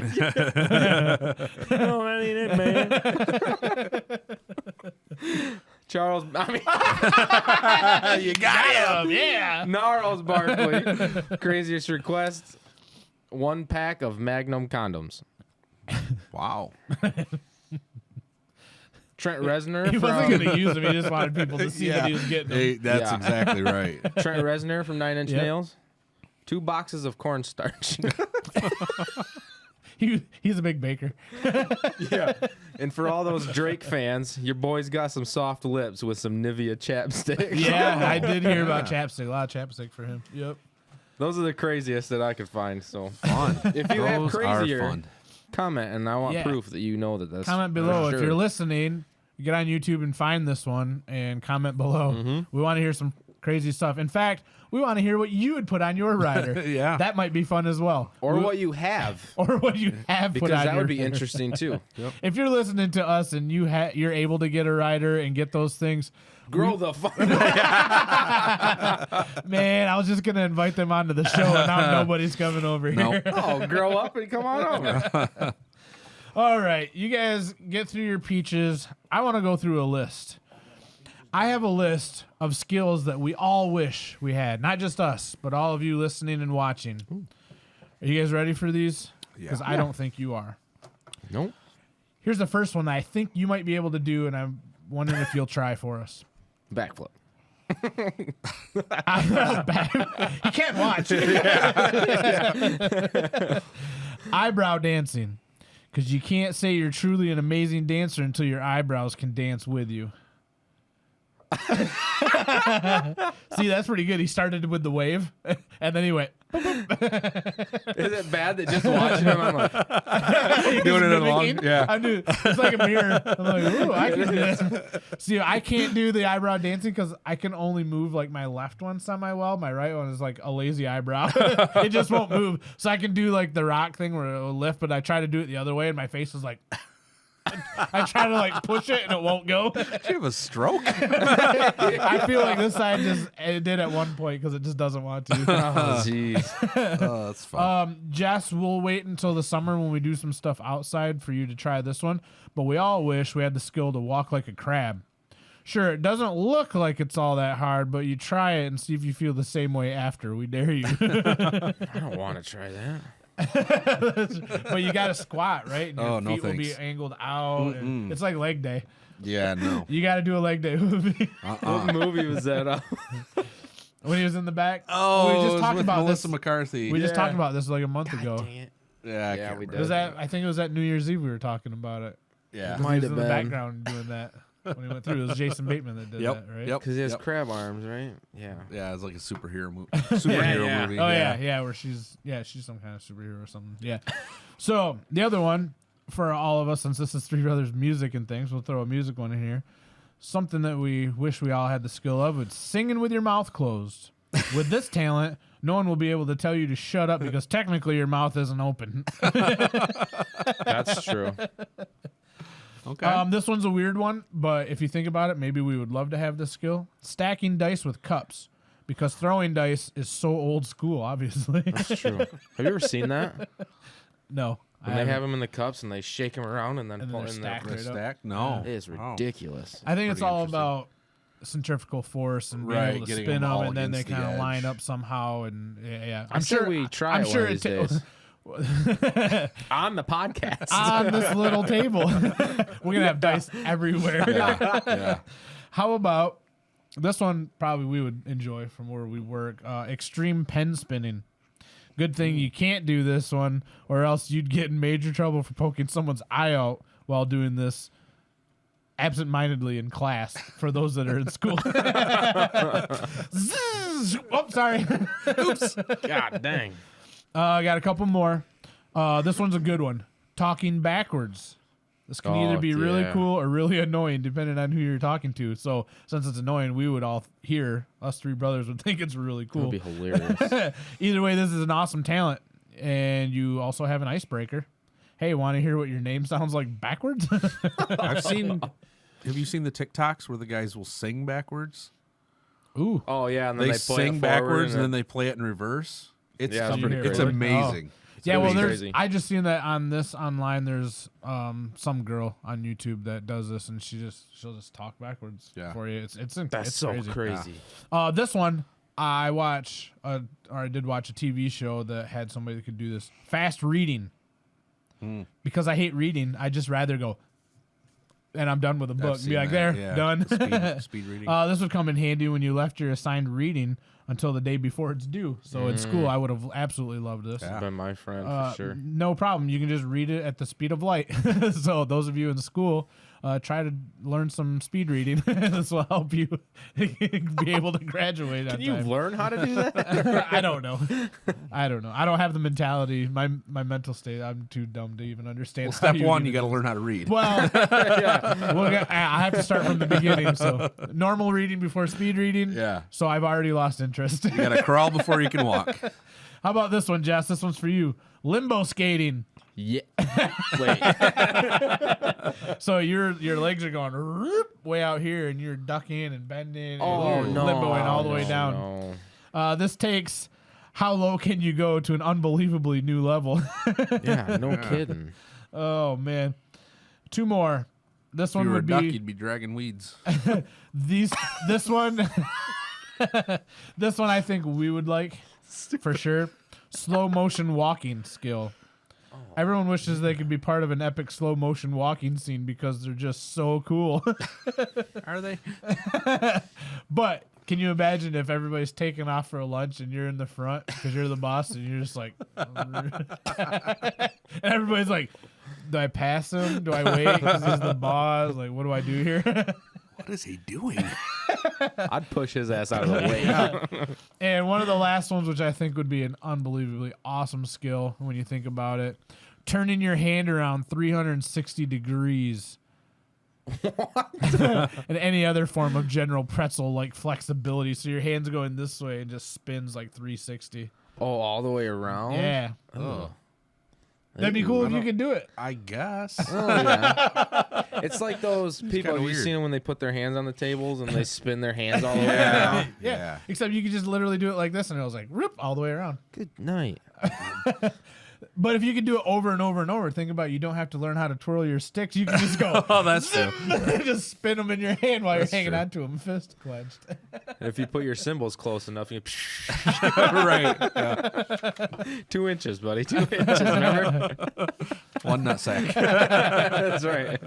C: Oh, I need it, man. Charles, I mean,
D: You got him.
B: Yeah.
C: Gnarls Barkley. Craziest request: 1 pack of Magnum condoms.
D: Wow.
C: Trent Reznor
B: He
C: from
B: wasn't going to use them. He just wanted people to see that he was getting them.
D: Hey, that's
C: Yeah.
D: exactly right.
C: Trent Reznor from 9 Inch
B: Yep.
C: Nails. 2 boxes of cornstarch.
B: He's a big baker.
C: Yeah. And for all those Drake fans, your boy's got some soft lips with some Nivea chapstick.
B: Yeah, I did hear about chapstick. A lot of chapstick for him. Yep.
C: Those are the craziest that I could find. So
D: Fun.
C: if you have
D: Those are
C: crazier,
D: fun.
C: comment, and I want
B: Yeah.
C: proof that you know that that's
B: Comment below
C: for
B: if
C: sure.
B: you're listening. Get on YouTube and find this one and comment below.
C: Mm-hmm.
B: We want to hear some crazy stuff. In fact, we want to hear what you would put on your rider.
D: Yeah.
B: That might be fun as well.
C: Or what you have.
B: Or what you have
C: Because
B: put on
C: that
B: your
C: would be
B: rider.
C: interesting too.
B: If you're listening to us and you're able to get a rider and get those things,
C: Grow the fuck.
B: man, I was just gonna invite them onto the show and now nobody's coming over here.
C: Oh, grow up and come on over.
B: All right, you guys get through your peaches. I want to go through a list. I have a list of skills that we all wish we had, not just us, but all of you listening and watching. Are you guys ready for these? Because I don't think you are.
C: Nope.
B: Here's the first one that I think you might be able to do, and I'm wondering if you'll try for us.
C: Backflip.
B: You can't watch. Eyebrow dancing. Because you can't say you're truly an amazing dancer until your eyebrows can dance with you. See, that's pretty good. He started with the wave, and then he went.
C: Is it bad that just watching him, I'm like,
D: Doing it
B: mimicking.
D: along. Yeah.
B: I'm doing, it's like a mirror. I'm like, ooh, I can do this. See, I can't do the eyebrow dancing because I can only move like my left one semi-well. My right one is like a lazy eyebrow. It just won't move. So I can do like the rock thing where it'll lift, but I try to do it the other way, and my face is like. I try to like push it and it won't go.
D: Did you have a stroke?
B: I feel like this side it did at one point because it just doesn't want to.
C: oh, jeez.
D: Oh, that's fun.
B: Jess, we'll wait until the summer when we do some stuff outside for you to try this one. But we all wish we had the skill to walk like a crab. Sure, it doesn't look like it's all that hard, but you try it and see if you feel the same way after. We dare you.
C: I don't want to try that.
B: But you got to squat, right? And your
D: Oh, no
B: feet will be
D: thanks.
B: angled out. And it's like leg day.
D: Yeah, no.
B: You got to do a leg day with me.
C: What movie was that?
B: When he was in the back.
D: Oh,
B: we
D: it
B: just
D: was
B: talked
D: with
B: about
D: Melissa
B: this.
D: McCarthy.
B: We just
C: Yeah.
B: talked about this like a month ago.
C: Dang it.
D: yeah, I
C: Yeah,
D: can't
C: we
D: remember.
C: did.
B: Was that? I think it was at New Year's Eve we were talking about it.
D: Yeah.
B: He
C: Might
B: was
C: have
B: in the
C: been.
B: background doing that when he went through. It was Jason Bateman that did
D: Yep.
B: that, right?
D: Yep.
C: Because he has
D: Yep.
C: crab arms, right? Yeah.
D: Yeah, it's like a superhero movie. Superhero
C: Yeah.
D: movie.
B: Oh yeah, where she's some kind of superhero or something. Yeah. So the other one for all of us, since this is Three Brothers music and things, we'll throw a music one in here. Something that we wish we all had the skill of is singing with your mouth closed. With this talent, no one will be able to tell you to shut up because technically your mouth isn't open.
C: That's true.
D: Okay.
B: This one's a weird one, but if you think about it, maybe we would love to have this skill. Stacking dice with cups. Because throwing dice is so old school, obviously.
C: That's true. Have you ever seen that?
B: No.
C: When they have them in the cups and they shake them around and then
B: And then
C: pull
B: they're
C: in
B: stacked
C: the
B: right up.
D: Stack? No.
C: It is
D: Wow.
C: ridiculous.
B: I think it's
D: Pretty
B: all
D: interesting.
B: about centrifugal force and
D: Right,
B: being able to
D: getting
B: spin
D: them
B: them,
D: all
B: and then they
D: against the
B: kind of line
D: edge.
B: up somehow. And yeah,
C: I'm sure we try
B: I'm
C: it
B: sure
C: one of these days. On the podcast.
B: on this little table. We're gonna have dice everywhere.
D: Yeah.
B: How about this one? Probably we would enjoy from where we work. Extreme pen spinning. Good thing you can't do this one, or else you'd get in major trouble for poking someone's eye out while doing this absent-mindedly in class. For those that are in school. Zzz! Oh, sorry.
C: Oops. God dang.
B: I got a couple more. This one's a good one. Talking backwards. This can either be really
C: yeah.
B: cool or really annoying, depending on who you're talking to. So, since it's annoying, we would all hear, us three brothers would think it's really
C: That
B: cool.
C: would be hilarious.
B: Either way, this is an awesome talent. And you also have an icebreaker. Hey, want to hear what your name sounds like backwards?
D: I've seen. Have you seen the TikToks where the guys will sing backwards?
B: Ooh.
C: Oh yeah, and then
D: They
C: they play
D: sing
C: it
D: backwards and
C: forward
D: then they play it in reverse. It's
C: Yeah, it's
B: pretty
D: it's
B: crazy.
D: amazing.
B: Yeah, well,
C: pretty
B: there's.
C: crazy.
B: I just seen that on this online. There's some girl on YouTube that does this, and she'll just talk backwards
D: Yeah.
B: for you. It's
C: That's so
B: crazy.
C: crazy.
B: This one I did watch a TV show that had somebody that could do this. Fast reading. Because I hate reading, I just rather go, and I'm done with a book.
D: I've
B: Be
D: seen
B: like,
D: that,
B: there,
D: yeah.
B: done.
D: Speed reading.
B: This would come in handy when you left your assigned reading until the day before it's due. So in school, I would have absolutely loved this.
D: Yeah.
C: Been my friend for sure.
B: No problem. You can just read it at the speed of light. So those of you in the school, try to learn some speed reading. This will help you be able to graduate.
C: Can you learn how to do that?
B: I don't know. I don't have the mentality. My mental state. I'm too dumb to even understand.
D: Well,
B: how
D: step one,
B: even
D: you got to
B: do
D: learn how to read.
B: well, I have to start from the beginning. So normal reading before speed reading.
D: Yeah.
B: So I've already lost interest.
D: You got to crawl before you can walk.
B: How about this one, Jess? This one's for you. Limbo skating.
C: Yeah. Wait.
B: So your legs are going way out here, and you're ducking and bending.
C: Oh
B: and
C: no.
B: you're limboing all the way down. This takes. How low can you go to an unbelievably new level?
C: Yeah. No kidding.
B: Oh man. Two more. This
D: If
B: one
D: you were a
B: would
D: duck,
B: be
D: you'd be dragging weeds.
B: this one. This one I think we would like for sure. Slow motion walking skill. Everyone wishes they could be part of an epic slow motion walking scene because they're just so cool.
D: Are they?
B: But can you imagine if everybody's taking off for a lunch and you're in the front because you're the boss and you're just like, and everybody's like, do I pass him? Do I wait because he's the boss? Like, what do I do here?
D: What is he doing?
C: I'd push his ass out of the way.
B: And one of the last ones, which I think would be an unbelievably awesome skill when you think about it, turning your hand around 360 degrees. And any other form of general pretzel-like flexibility. So your hand's going this way and just spins like 360.
C: Oh, all the way around?
B: Yeah.
D: Oh,
B: That'd be cool if you could do it.
D: I guess.
C: Oh, yeah. It's like those people.
D: kinda
C: Have you
D: weird.
C: seen them when they put their hands on the tables and they spin their hands all the way
D: Yeah.
C: around?
B: Yeah. Except you could just literally do it like this and it was like, rip, all the way around.
C: Good night.
B: But if you could do it over and over and over, think about it, you don't have to learn how to twirl your sticks. You can just go,
D: Oh, that's true.
B: just spin them in your hand while
D: That's
B: you're hanging
D: true.
B: onto them, fist clenched.
C: And if you put your cymbals close enough, you
D: Right. Yeah.
C: 2 inches, buddy. 2 inches. Remember?
D: One nutsack.
C: That's right.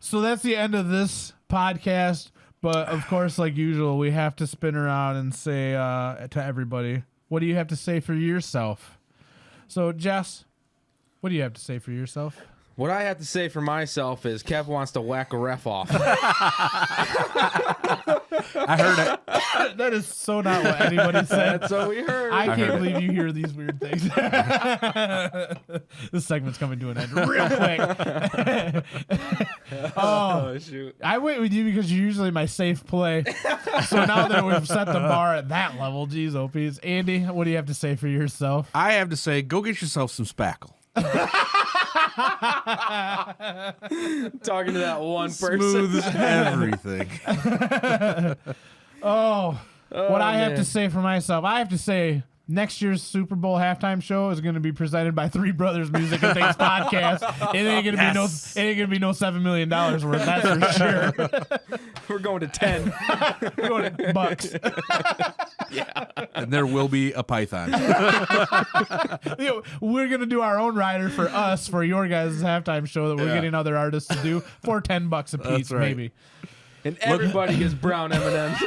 B: So that's the end of this podcast. But of course, like usual, we have to spin around and say to everybody, what do you have to say for yourself? So, Jess, what do you have to say for yourself?
C: What I have to say for myself is Kev wants to whack a ref off.
D: I heard it.
B: That is so not what anybody said.
C: That's what we heard.
B: I can't
D: heard
B: believe you hear these weird things. This segment's coming to an end real quick.
C: oh, shoot.
B: I wait with you because you're usually my safe play. So now that we've set the bar at that level, geez, OPs. Andy, what do you have to say for yourself?
D: I have to say, go get yourself some spackle.
C: Talking to that one person.
D: Smooths everything.
B: What I have to
C: man.
B: say for myself, I have to say next year's Super Bowl halftime show is going to be presented by Three Brothers Music and Things Podcast. It ain't going to be no $7 million worth. That's for sure.
C: We're going to 10.
B: We're going to bucks.
D: And there will be a python.
B: We're going to do our own rider for us for your guys' halftime show that we're getting other artists to do for $10 a piece,
D: That's right.
B: maybe.
C: And everybody gets brown M&Ms.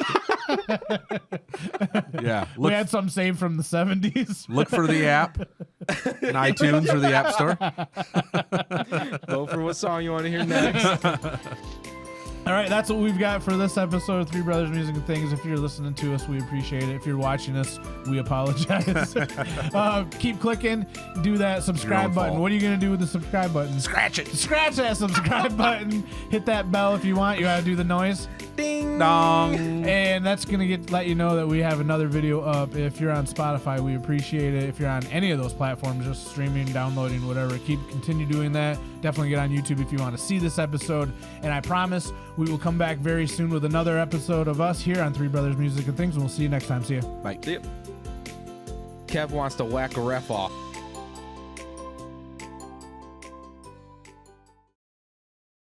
D: Yeah.
B: We had some saved from the 70s.
D: Look for the app in iTunes or the App Store.
C: Vote for what song you want to hear next.
B: All right, that's what we've got for this episode of Three Brothers Music and Things. If you're listening to us, we appreciate it. If you're watching us, we apologize. Keep clicking. Do that subscribe button.
D: fault.
B: What are you going to do with the subscribe button?
D: Scratch it.
B: Scratch that subscribe button. Hit that bell if you want. You got to do the noise.
C: Ding.
D: Dong.
B: And that's going to let you know that we have another video up. If you're on Spotify, we appreciate it. If you're on any of those platforms, just streaming, downloading, whatever, continue doing that. Definitely get on YouTube if you want to see this episode. And I promise we will come back very soon with another episode of us here on Three Brothers Music and Things. And we'll see you next time. See you.
D: Bye.
C: See ya. Kev wants to whack a ref off.